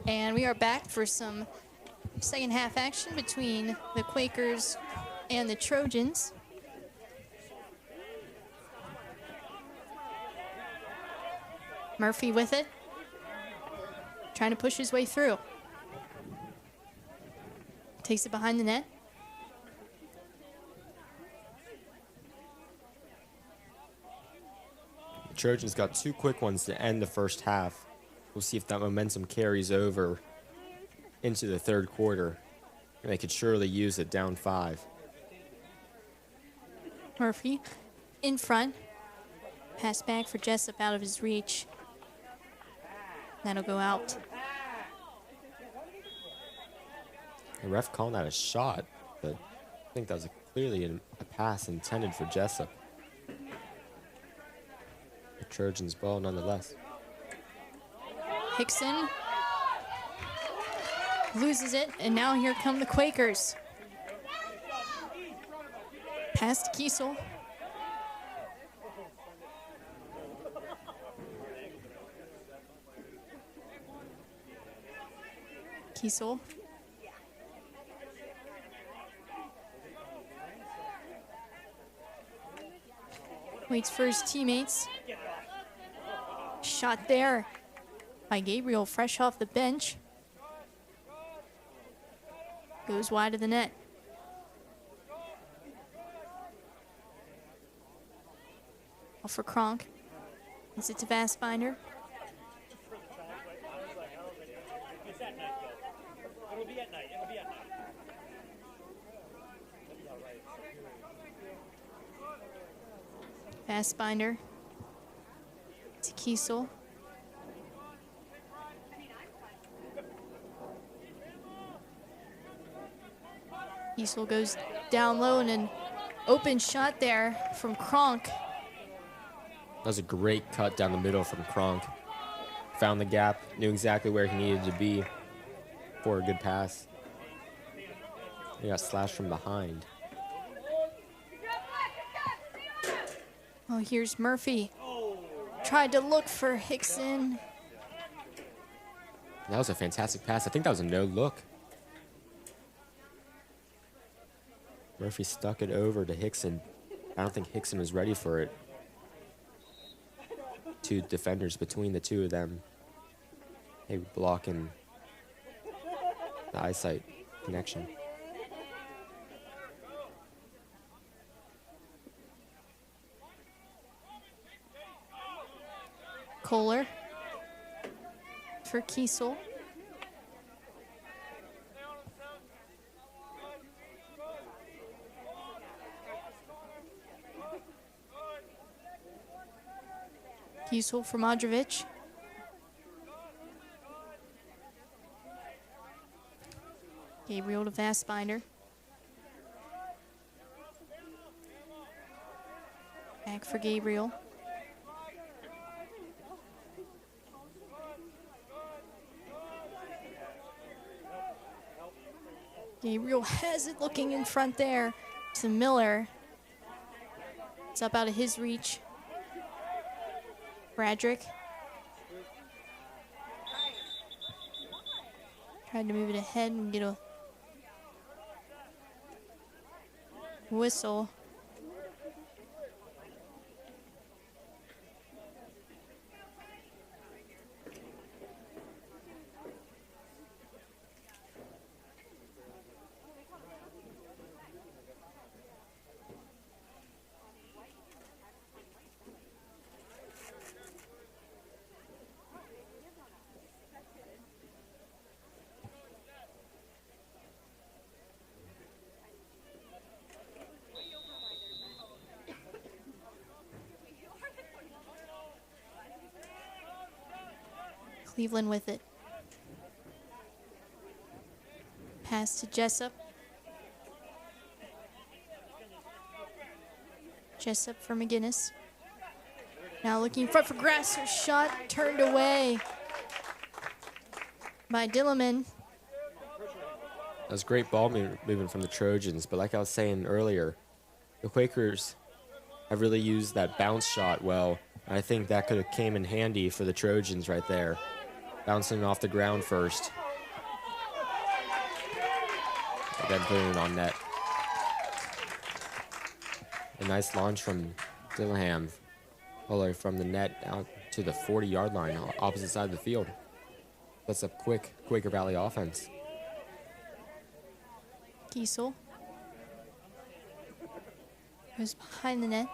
And we are back for some second half action between the Quakers and the Trojans. Murphy with it, trying to push his way through. Takes it behind the net. The Trojans got 2 quick ones to end the first half. We'll see if that momentum carries over into the third quarter. And they could surely use it down 5. Murphy in front. Pass back for Jessup out of his reach. That'll go out. The ref calling that a shot, but I think that was clearly a pass intended for Jessup. The Trojans' ball nonetheless. Hickson loses it, and now here come the Quakers. Pass to Kiesel. Kiesel. Waits for his teammates. Shot there by Gabriel, fresh off the bench. Goes wide of the net. Off for Kronk. Gives it to Vastbinder. It's at night, though. It'll be at night. It'll be at night. Vastbinder to Kiesel. Kiesel goes down low and an open shot there from Kronk. That was a great cut down the middle from Kronk. Found the gap, knew exactly where he needed to be for a good pass. He got slashed from behind. Oh, here's Murphy. Tried to look for Hickson. That was a fantastic pass. I think that was a no look. Murphy stuck it over to Hickson. I don't think Hickson was ready for it. 2 defenders between the 2 of them. Maybe blocking the eyesight connection. Kohler for Kiesel. Kiesel for Modrovic. Gabriel to Vastbinder. Back for Gabriel. Gabriel has it looking in front there to Miller. It's up out of his reach. Bradrick. Tried to move it ahead and get a whistle. Cleveland with it. Pass to Jessup. Jessup for McGinnis. Now looking in front for Grasser. Shot turned away by Dillerman. That was great ball movement from the Trojans, but like I was saying earlier, the Quakers have really used that bounce shot well. I think that could have came in handy for the Trojans right there. Bouncing off the ground first. And then putting it on net. A nice launch from Dillingham. All the way from the net out to the 40-yard line, opposite side of the field. That's a quick Quaker Valley offense. Kiesel goes behind the net.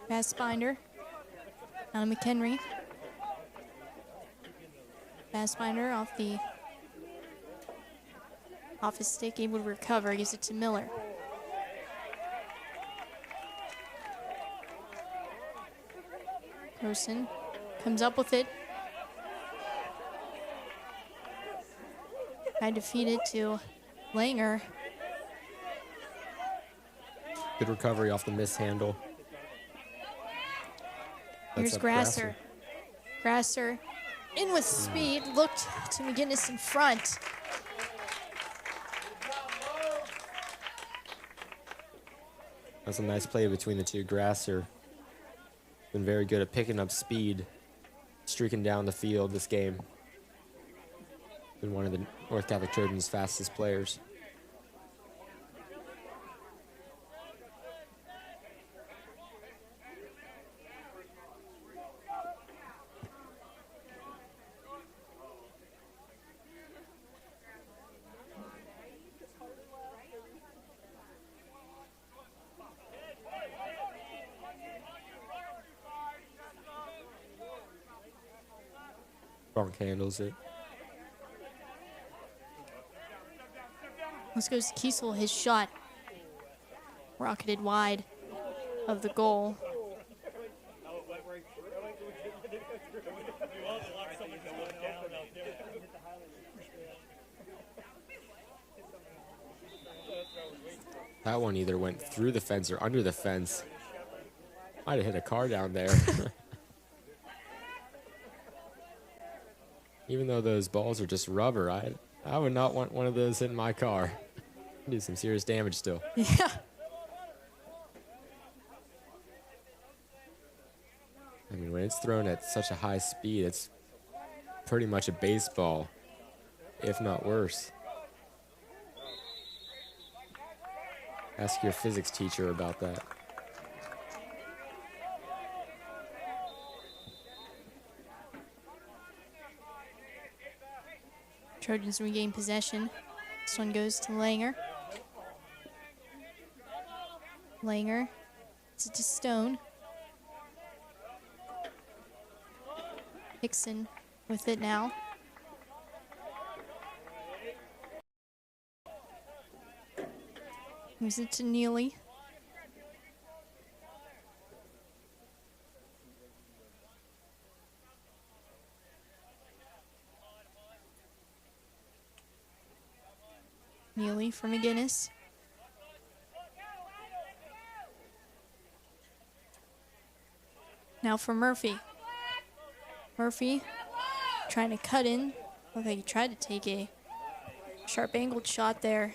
Bassbinder, Anna McHenry. Bassbinder off his stick, able to recover, gives it to Miller. Grossen comes up with it. Tried to feed it to Langer. Good recovery off the mishandle. Here's Grasser. Grasser in with speed, looked to McGinnis in front. That's a nice play between the two. Grasser been very good at picking up speed, streaking down the field this game. Been one of the North Catholic Trojans' fastest players. Bronk handles it. This goes to Kiesel, his shot rocketed wide of the goal. That one either went through the fence or under the fence. Might have hit a car down there. Even though those balls are just rubber, I would not want one of those in my car. Do some serious damage still. Yeah. I mean, when it's thrown at such a high speed, it's pretty much a baseball, if not worse. Ask your physics teacher about that. Trojans regain possession. This one goes to Langer. Langer, it's to Stone. Hickson with it now. Moves it to Neely. Neely for McGinnis. Now for Murphy. Murphy trying to cut in. Looked like he tried to take a sharp angled shot there.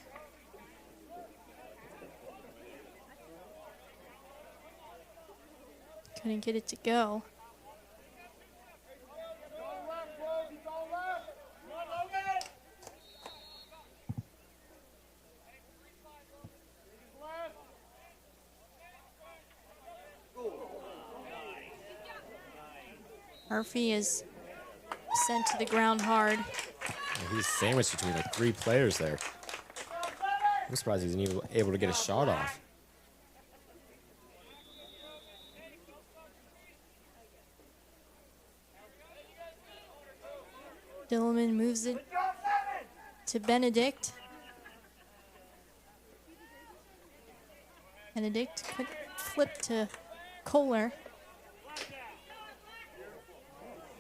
Couldn't get it to go. Murphy is sent to the ground hard. He's sandwiched between like 3 players there. I'm surprised he wasn't even able to get a shot off. Dillman moves it to Benedict. Benedict could flip to Kohler.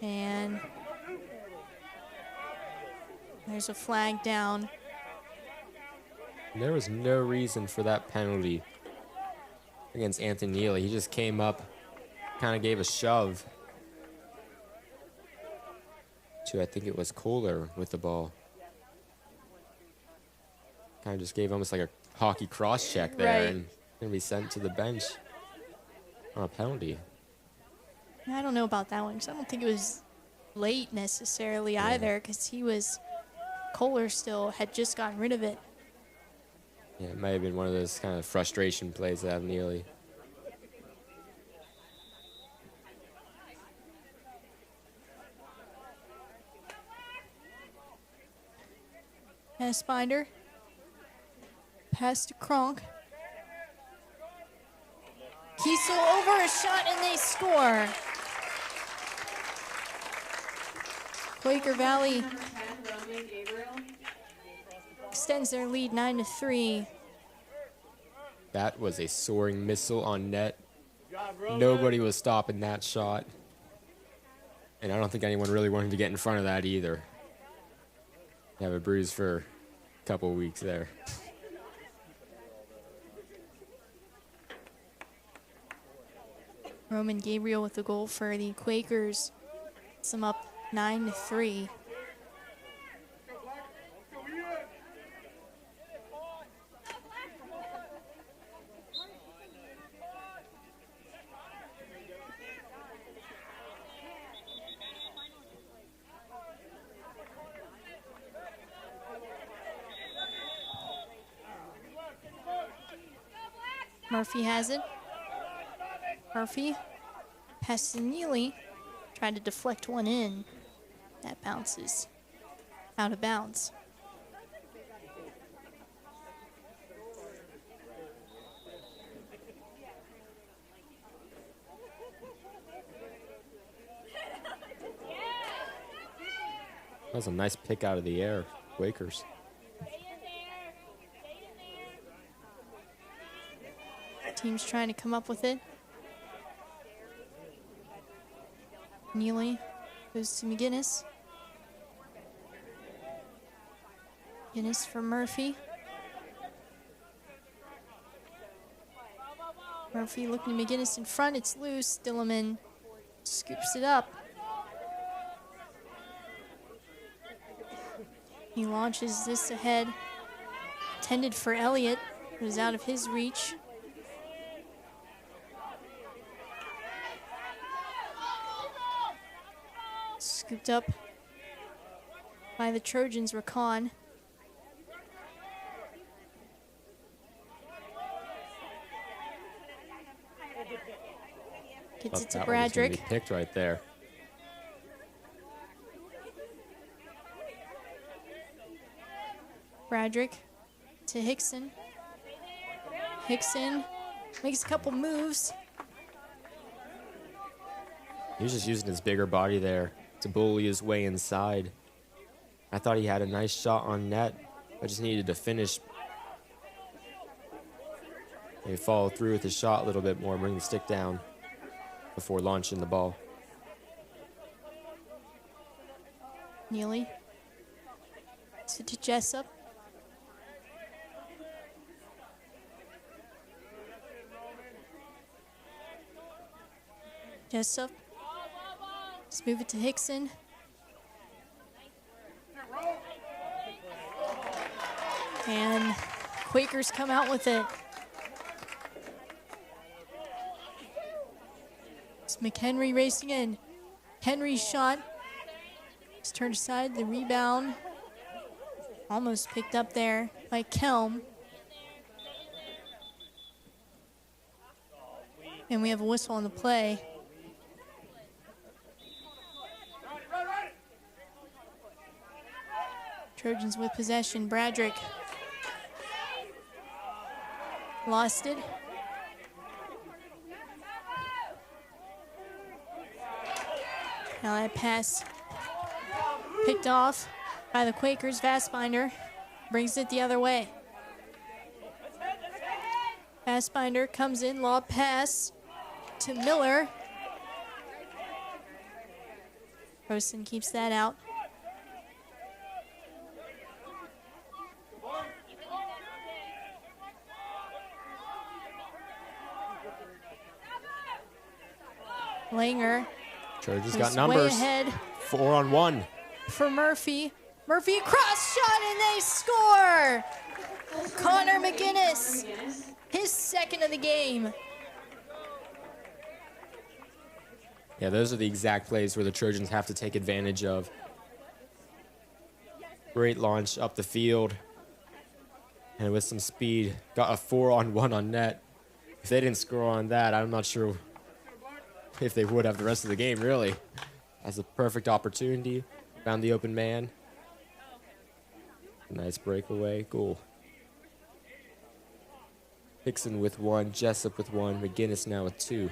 And there's a flag down. There was no reason for that penalty against Anthony Neely. He just came up, kind of gave a shove to, I think it was Kohler with the ball. Kind of just gave almost like a hockey cross check there, Right. and going to be sent to the bench on a penalty. I don't know about that one because I don't think it was late necessarily either because Kohler still had just gotten rid of it. Yeah, it might have been one of those kind of frustration plays that have Neely. Fassbinder. Pass to Kronk. Kiesel over a shot and they score. Quaker Valley Number 10, Roman Gabriel. extends their lead 9-3. That was a soaring missile on net. Nobody was stopping that shot. And I don't think anyone really wanted to get in front of that either. Have a bruise for a couple of weeks there. Roman Gabriel with the goal for the Quakers. Puts them up 9-3. Murphy has it. Murphy passes to Neely. Tried to deflect one in. That bounces out of bounds. That was a nice pick out of the air, Quakers. Team's trying to come up with it. Neely goes to McGinnis. McGinnis for Murphy. Murphy looking to McGinnis in front. It's loose. Dillerman scoops it up. He launches this ahead. Intended for Elliott. It was out of his reach. Scooped up by the Trojans, Racon. Gets it to That one was gonna be Bradrick. picked right there. Bradrick to Hickson. Hickson makes a couple moves. He was just using his bigger body there to bully his way inside. I thought he had a nice shot on net. I just needed to finish. Maybe follow through with his shot a little bit more, bring the stick down before launching the ball. Neely to Jessup. Jessup. Let's move it to Hickson. And Quakers come out with it. It's McHenry racing in. Henry's shot. It's turned aside. The rebound almost picked up there by Kelm. And we have a whistle on the play. Trojans with possession. Bradrick lost it. Now that pass picked off by the Quakers. Fassbinder brings it the other way. Fassbinder comes in, lob pass to Miller. Rosen keeps that out. Langer Trojans got is numbers. way ahead 4-on-1. for Murphy. Murphy cross shot and they score! Connor McGinnis, his second of the game. Yeah, those are the exact plays where the Trojans have to take advantage of. Great launch up the field. And with some speed, got a 4-on-1 on net. If they didn't score on that, I'm not sure if they would have the rest of the game, really. Has a perfect opportunity. Found the open man. Nice breakaway. Goal. Hickson with 1, Jessup with 1, McGinnis now with 2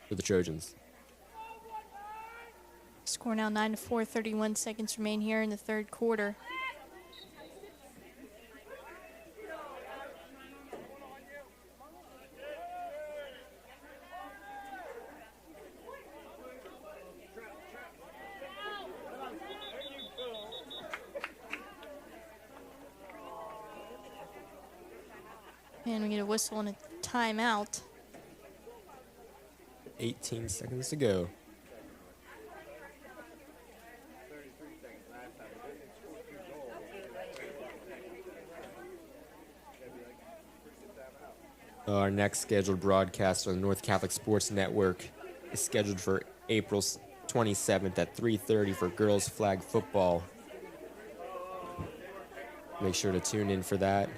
for the Trojans. Score now 9-4, 31 seconds remain here in the third quarter. And we get a whistle and a timeout. 18 seconds to go. Our next scheduled broadcast on the North Catholic Sports Network is scheduled for April 27th at 3:30 for girls flag football. Make sure to tune in for that.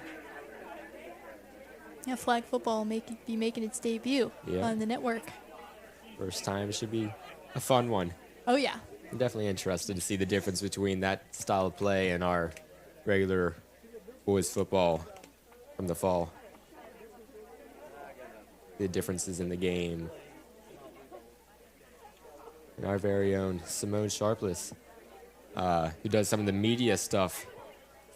Yeah, flag football will be making its debut on the network. First time, should be a fun one. Oh, yeah. I'm definitely interested to see the difference between that style of play and our regular boys football from the fall. The differences in the game. And our very own Simone Sharpless, who does some of the media stuff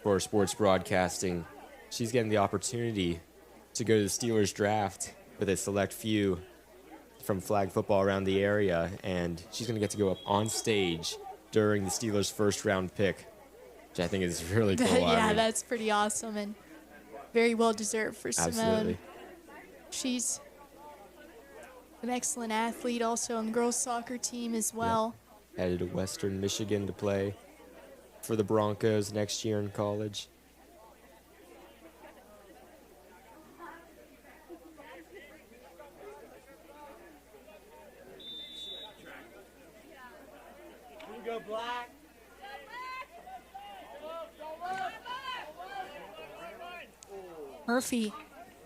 for sports broadcasting, she's getting the opportunity to go to the Steelers draft with a select few from flag football around the area, and she's going to get to go up on stage during the Steelers' first round pick, which I think is really cool. Yeah, that's pretty awesome and very well deserved for Simone. Absolutely. She's an excellent athlete, also on the girls' soccer team as well. Yeah. Headed to Western Michigan to play for the Broncos next year in college. Go black. Murphy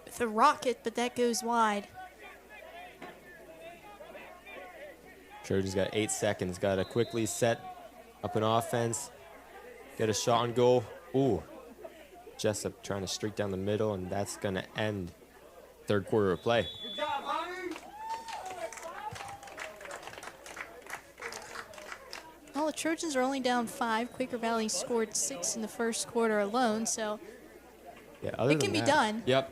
with a rocket, but that goes wide. Trojans got 8 seconds. Got to quickly set up an offense. Get a shot on goal. Ooh. Jessup trying to streak down the middle, and that's going to end third quarter of play. Good job, honey. Well, the Trojans are only down 5. Quaker Valley scored 6 in the first quarter alone, so yeah, other it can than be that, done. Yep.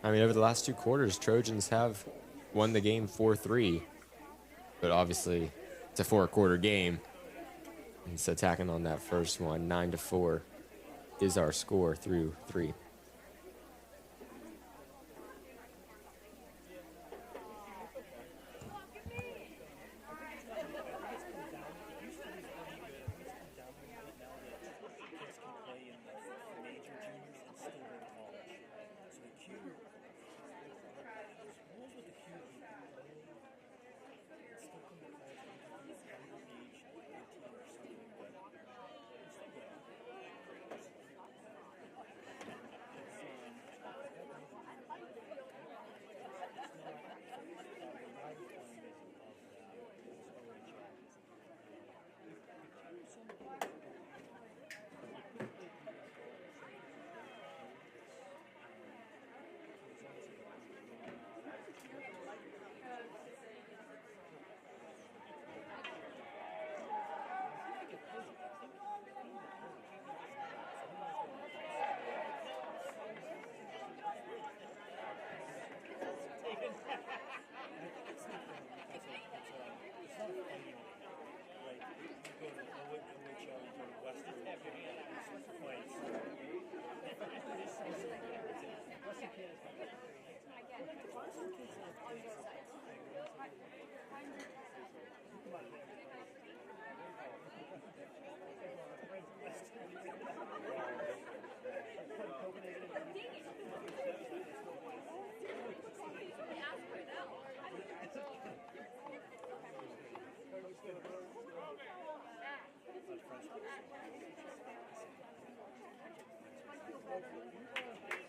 I mean, over the last 2 quarters, Trojans have won the game 4-3. But obviously, it's a 4-quarter game. And so tacking on that first one, 9-4 is our score through 3.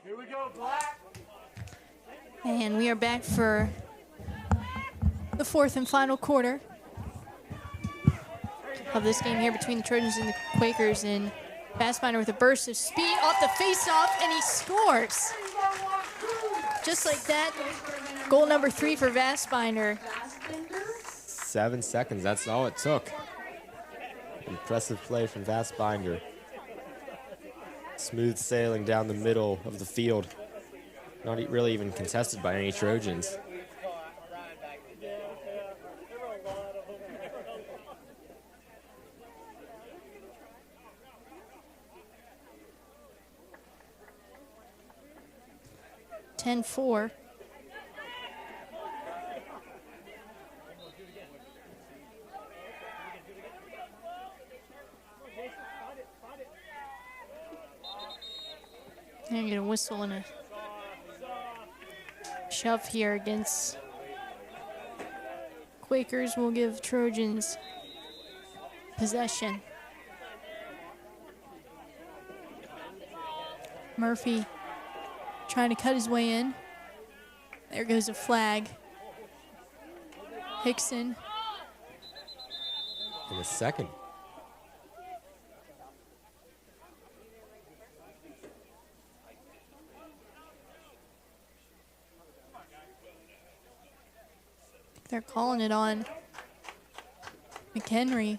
Here we go, Black. And we are back for the fourth and final quarter of this game here between the Trojans and the Quakers. And Fassbinder with a burst of speed off the face-off, and he scores. Just like that, goal number 3 for Fassbinder. 7 seconds, that's all it took. Impressive play from Fassbinder. Smooth sailing down the middle of the field. Not really even contested by any Trojans. Ten 4. And get a whistle and a shove here against Quakers. Will give Trojans possession. Murphy trying to cut his way in. There goes a flag. Hickson. In a second. They're calling it on McHenry.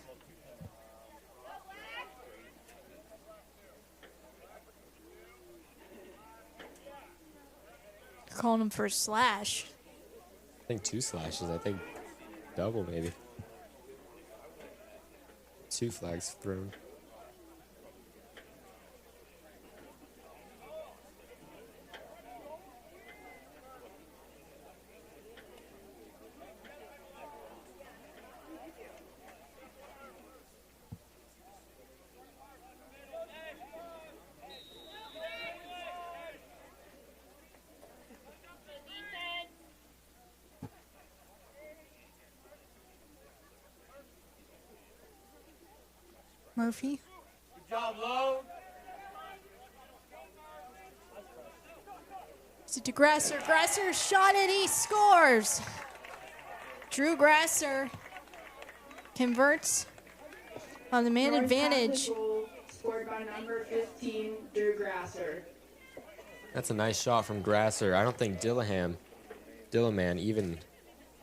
They're calling him for a slash. I think 2 slashes, I think double maybe. 2 flags thrown. Murphy. Good job, Lowe. It's to Grasser. Grasser shot it. He scores. Drew Grasser converts on the man North advantage. Catholic goal scored by number 15, Drew Grasser. That's a nice shot from Grasser. I don't think Dillingham even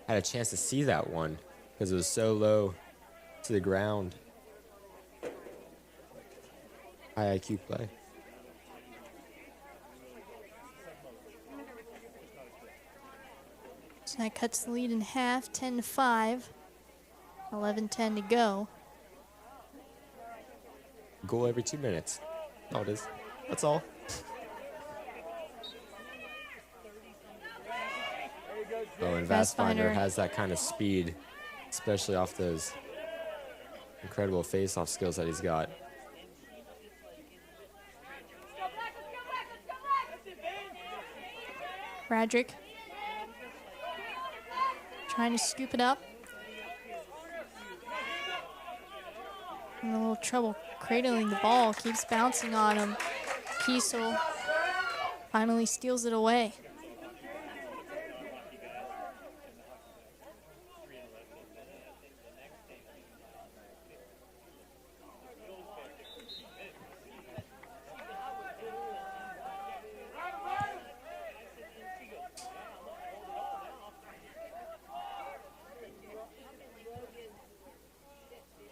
had a chance to see that one because it was so low to the ground. High IQ play. So that cuts the lead in half, 10-5. 11-10 to go. Goal every 2 minutes. No, it is. That's all. Oh, and Fassbinder has that kind of speed, especially off those incredible face-off skills that he's got. Bradrick trying to scoop it up. In a little trouble cradling the ball, keeps bouncing on him. Kiesel finally steals it away.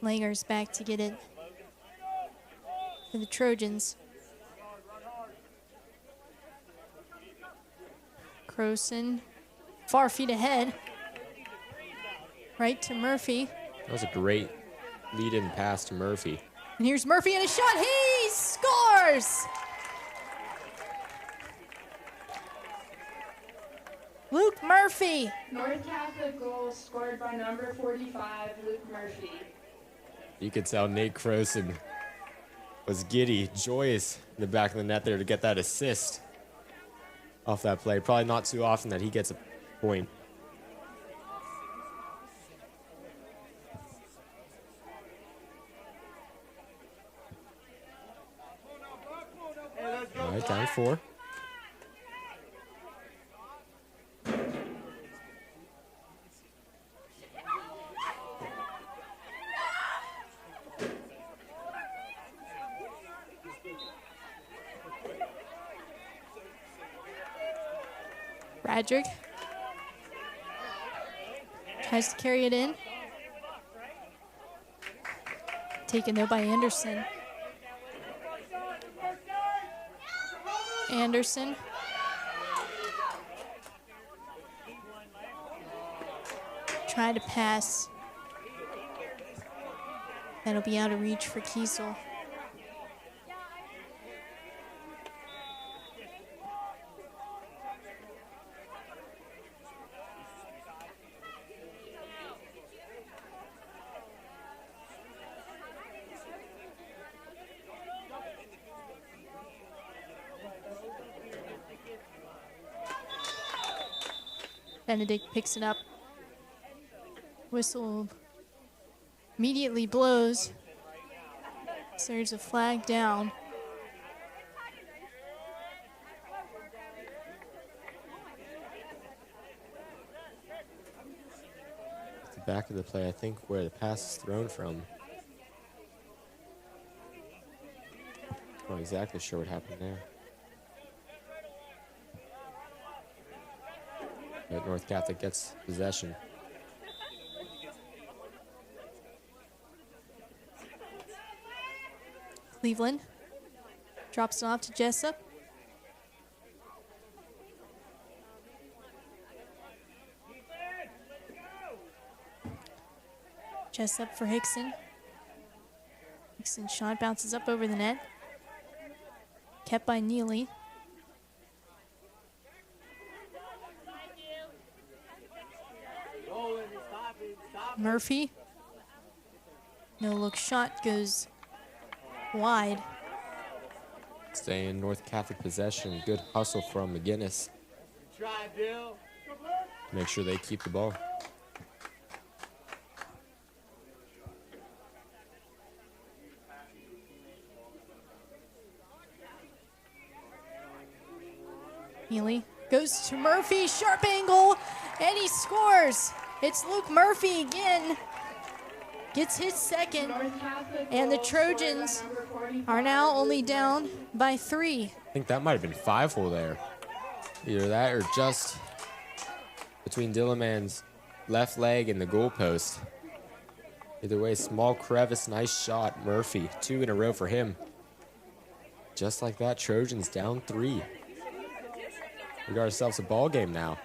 Langer's back to get it for the Trojans. Croson, far feet ahead. Right to Murphy. That was a great lead-in pass to Murphy. And here's Murphy and a shot. He scores! Luke Murphy. North Catholic goal scored by number 45, Luke Murphy. You could tell Nate Croson was giddy, joyous in the back of the net there to get that assist off that play. Probably not too often that he gets a point. All right, down 4. Adric tries to carry it in. Taken though by Anderson. Anderson. Try to pass. That'll be out of reach for Kiesel. Benedict picks it up. Whistle immediately blows. So there's a flag down. At the back of the play, I think, where the pass is thrown from. Not exactly sure what happened there. But North Catholic gets possession. Cleveland drops it off to Jessup. Jessup for Hickson. Hickson's shot bounces up over the net. Kept by Neely. Murphy. No look shot goes wide. Stay in North Catholic possession. Good hustle from McGinnis. Try, Bill. Make sure they keep the ball. Neely goes to Murphy, sharp angle, and he scores. It's Luke Murphy again. Gets his second, and the Trojans are now only down by 3. I think that might have been 5-hole there. Either that or just between Dillamand's left leg and the goalpost. Either way, small crevice, nice shot. Murphy, 2 in a row for him. Just like that, Trojans down 3. We got ourselves a ball game now.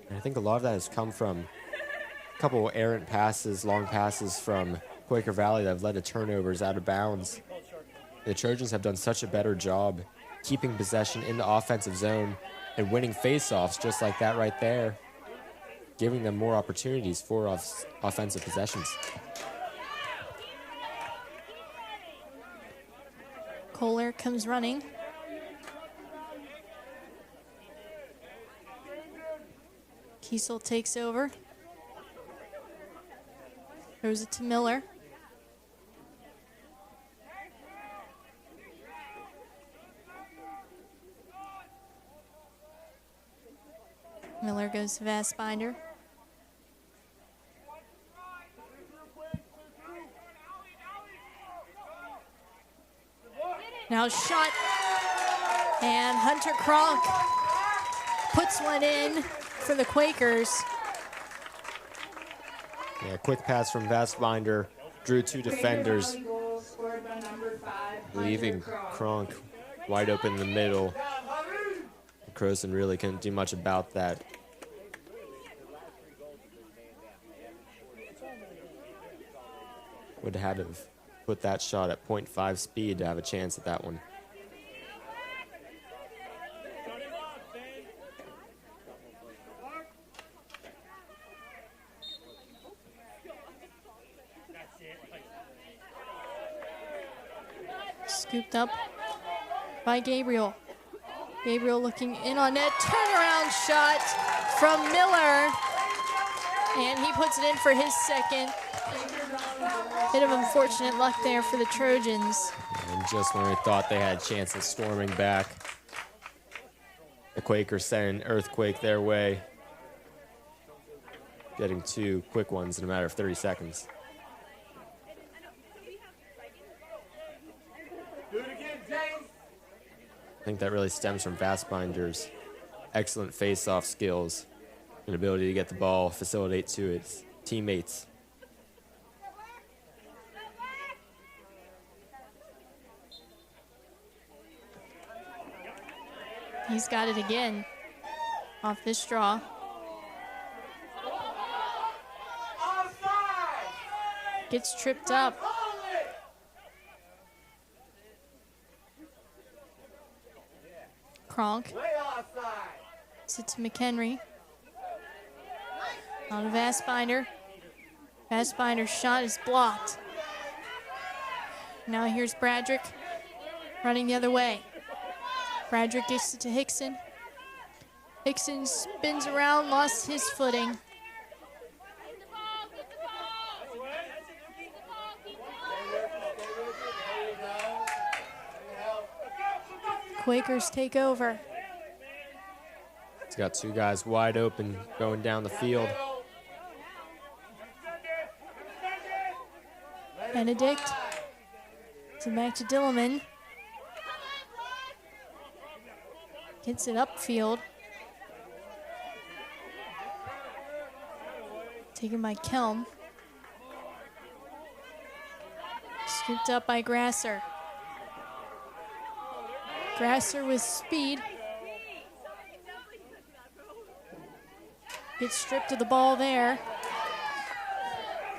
And I think a lot of that has come from a couple errant passes, long passes from Quaker Valley that have led to turnovers out of bounds. The Trojans have done such a better job keeping possession in the offensive zone and winning faceoffs just like that right there, giving them more opportunities for offensive possessions. Kohler comes running. Kiesel takes over. Throws it to Miller. Miller goes to Vastbinder. Now shot, and Hunter Kronk puts one in for the Quakers. Yeah, quick pass from Vastbinder, drew 2 defenders, leaving Kronk wide open in the middle. Croson really couldn't do much about that. Would have had to put that shot at 0.5 speed to have a chance at that one. Scooped up by Gabriel. Gabriel looking in on net. Turnaround shot from Miller. And he puts it in for his second. Bit of unfortunate luck there for the Trojans. And just when we thought they had a chance of storming back, the Quakers sent an earthquake their way, getting 2 quick ones in a matter of 30 seconds. think that really stems from Fastbinder's excellent face-off skills and ability to get the ball, facilitate to its teammates. He's got it again off this draw. Gets tripped up. Kronk. It's it to McHenry. On to Vastbinder. Vastbinder's shot is blocked. Now here's Bradrick running the other way. Bradrick gets it to Hickson. Hickson spins around, lost his footing. Quakers take over. He's got two guys wide open going down the field. Benedict. So back to Dillerman. Gets it upfield. Taken by Kelm. Scooped up by Grasser. Grasser with speed. Gets stripped of the ball there.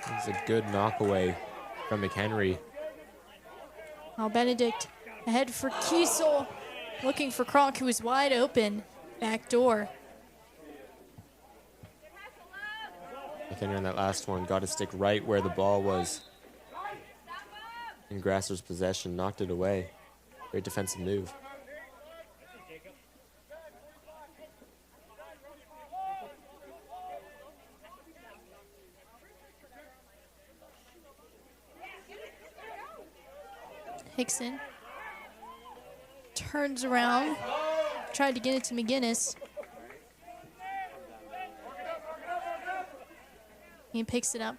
It's a good knockaway from McHenry. Now Benedict ahead for Kiesel. Looking for Kronk, who is wide open. Back door. McHenry on that last one got to stick right where the ball was in Grasser's possession, knocked it away. Great defensive move. Hickson turns around, tried to get it to McGinnis. He picks it up.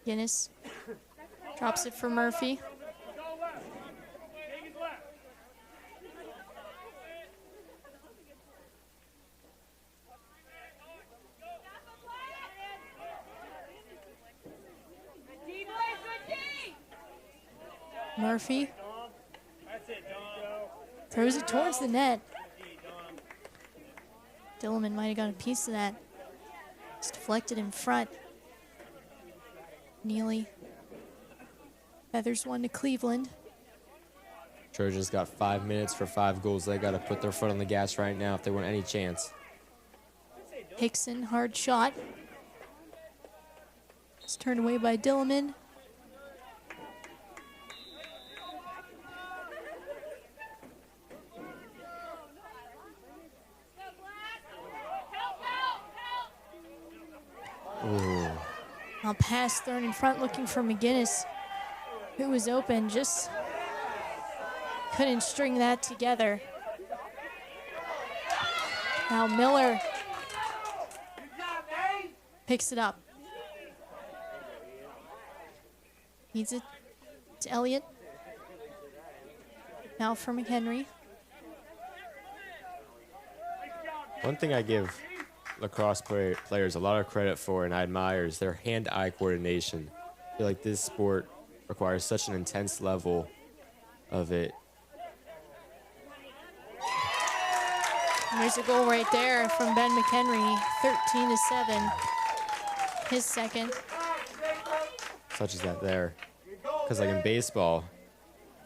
McGinnis drops it for Murphy. Murphy throws it towards the net. Dillerman might have got a piece of that. It's deflected in front. Neely feathers one to Cleveland. Trojans got 5 minutes for 5 goals. They got to put their foot on the gas right now if they want any chance. Hickson, hard shot. It's turned away by Dillerman. Now pass thrown in front looking for McGinnis, who was open, just couldn't string that together. Now Miller picks it up. Feeds it to Elliott. Now for McHenry. One thing I give lacrosse players a lot of credit for, and I admire, is their hand-eye coordination. I feel like this sport requires such an intense level of it. And there's a goal right there from Ben McHenry, 13-7, his second. Such as that there. Because like in baseball,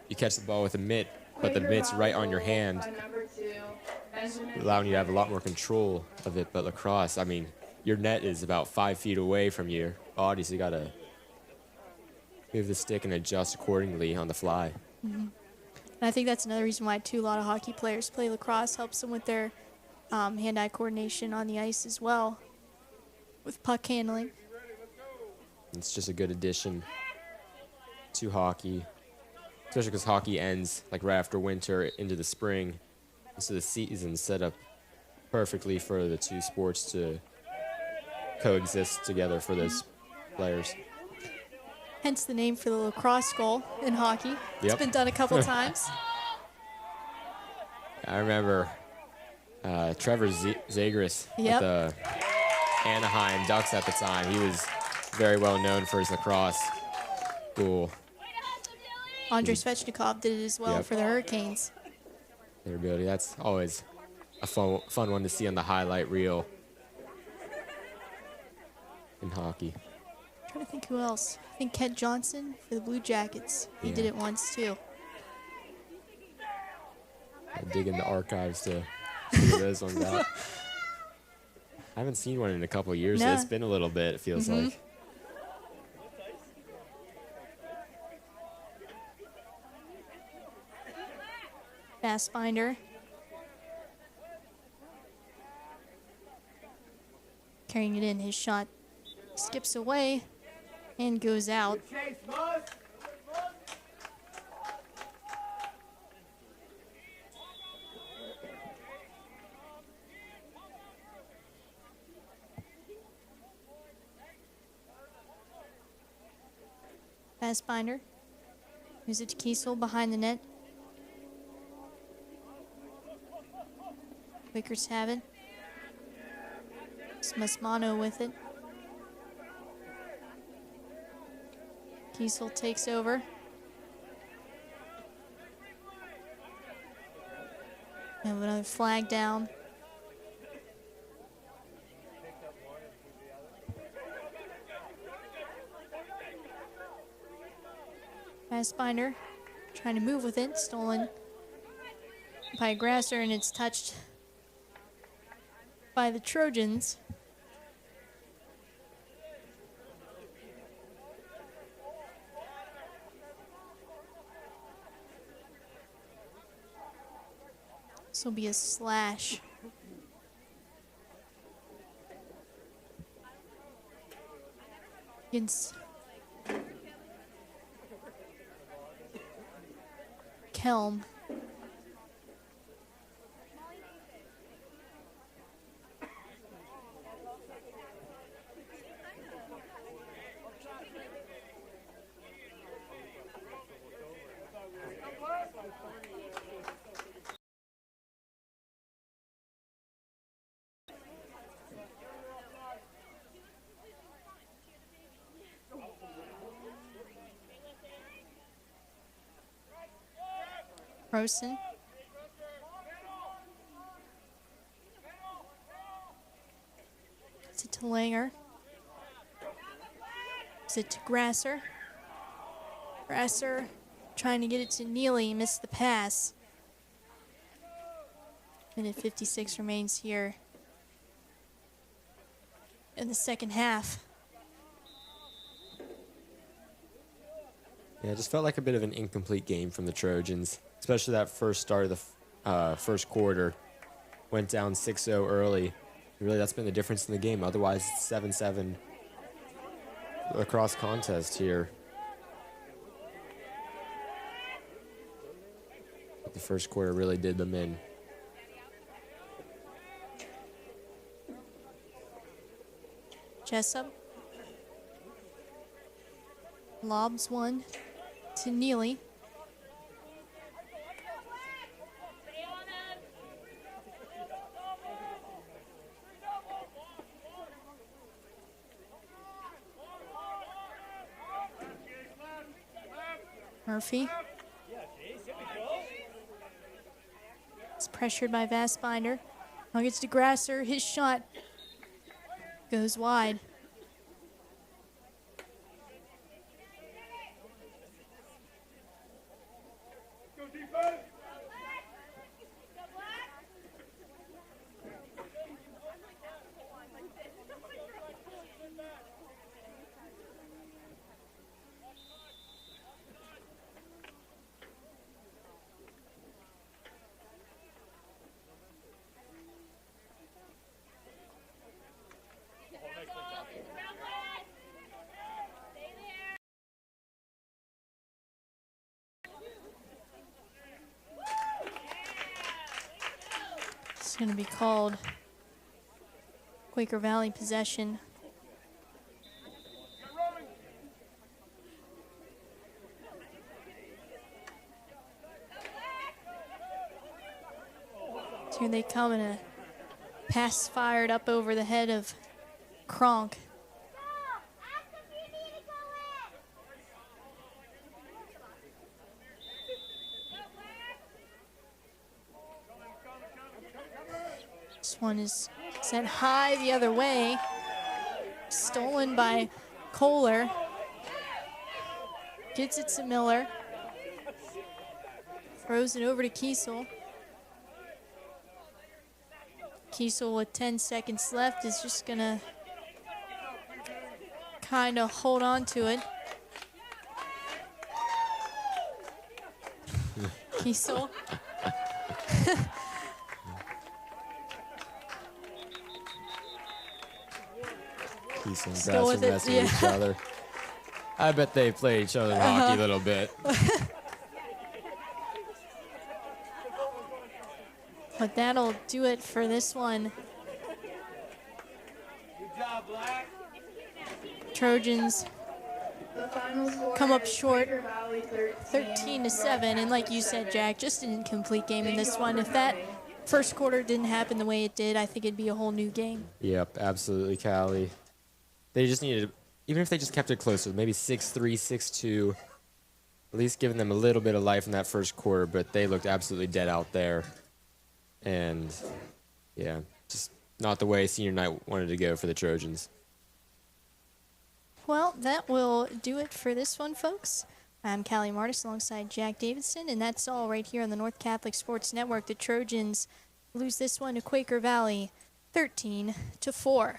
you catch the ball with a mitt, but the mitt's right on your hand, allowing you to have a lot more control of it. But lacrosse, I mean, your net is about 5 feet away from your body, so you gotta move the stick and adjust accordingly on the fly. Mm-hmm. And I think that's another reason why, too, a lot of hockey players play lacrosse. Helps them with their hand-eye coordination on the ice as well, with puck handling. It's just a good addition to hockey, especially because hockey ends like right after winter into the spring. So the season's set up perfectly for the two sports to coexist together for those players. Hence the name for the lacrosse goal in hockey. It's Yep. been done a couple times. I remember Trevor Zagris Yep. with the Anaheim Ducks at the time. He was very well known for his lacrosse goal. Andrei Svechnikov did it as well Yep. for the Hurricanes. Their ability. That's always a fun one to see on the highlight reel in hockey. I'm trying to think who else. I think Kent Johnson for the Blue Jackets. He did Yeah. it once too. I dig in the archives to figure those ones out. I haven't seen one in a couple of years. No. It's been a little bit, it feels like. Fastbinder. Carrying it in, his shot skips away and goes out. Fastbinder. Moves it to Kiesel behind the net. Quakers have it. Smasmano with it. Kiesel takes over. We have another flag down. Fastbinder trying to move with it. Stolen by Grasser, and it's touched by the Trojans. This will be a slash. Against Kelm. Rosen. It's it to Langer. It's it to Grasser. Grasser trying to get it to Neely. Missed the pass. Minute 56 remains here in the second half. Yeah, it just felt like a bit of an incomplete game from the Trojans, especially that first start of the first quarter. Went down 6-0 early. Really, that's been the difference in the game. Otherwise, it's 7-7 lacrosse contest here. But the first quarter really did them in. Jessup lobs one to Neely. Murphy. It's pressured by Vastbinder. Now gets to Grasser. His shot goes wide. It's going to be called Quaker Valley possession. Here they come, and a pass fired up over the head of Kronk. This one is sent high the other way. Stolen by Kohler. Gets it to Miller. Throws it over to Kiesel. Kiesel with 10 seconds left is just gonna kind of hold on to it. Kiesel. Kiesel and Still Bass with are it, messing with each yeah. other. I bet they play each other in hockey a little bit. But that'll do it for this one. Good job, Black. Trojans The final score come up is short, Quaker Valley 13-7, and like you said, Jack, just an incomplete game in this one. If that first quarter didn't happen the way it did, I think it'd be a whole new game. Yep, absolutely, Callie. They just needed, even if they just kept it closer, maybe 6-3, 6-2, at least giving them a little bit of life in that first quarter, but they looked absolutely dead out there. And, yeah, just not the way senior night wanted to go for the Trojans. Well, that will do it for this one, folks. I'm Callie Martis alongside Jack Davidson, and that's all right here on the North Catholic Sports Network. The Trojans lose this one to Quaker Valley 13-4.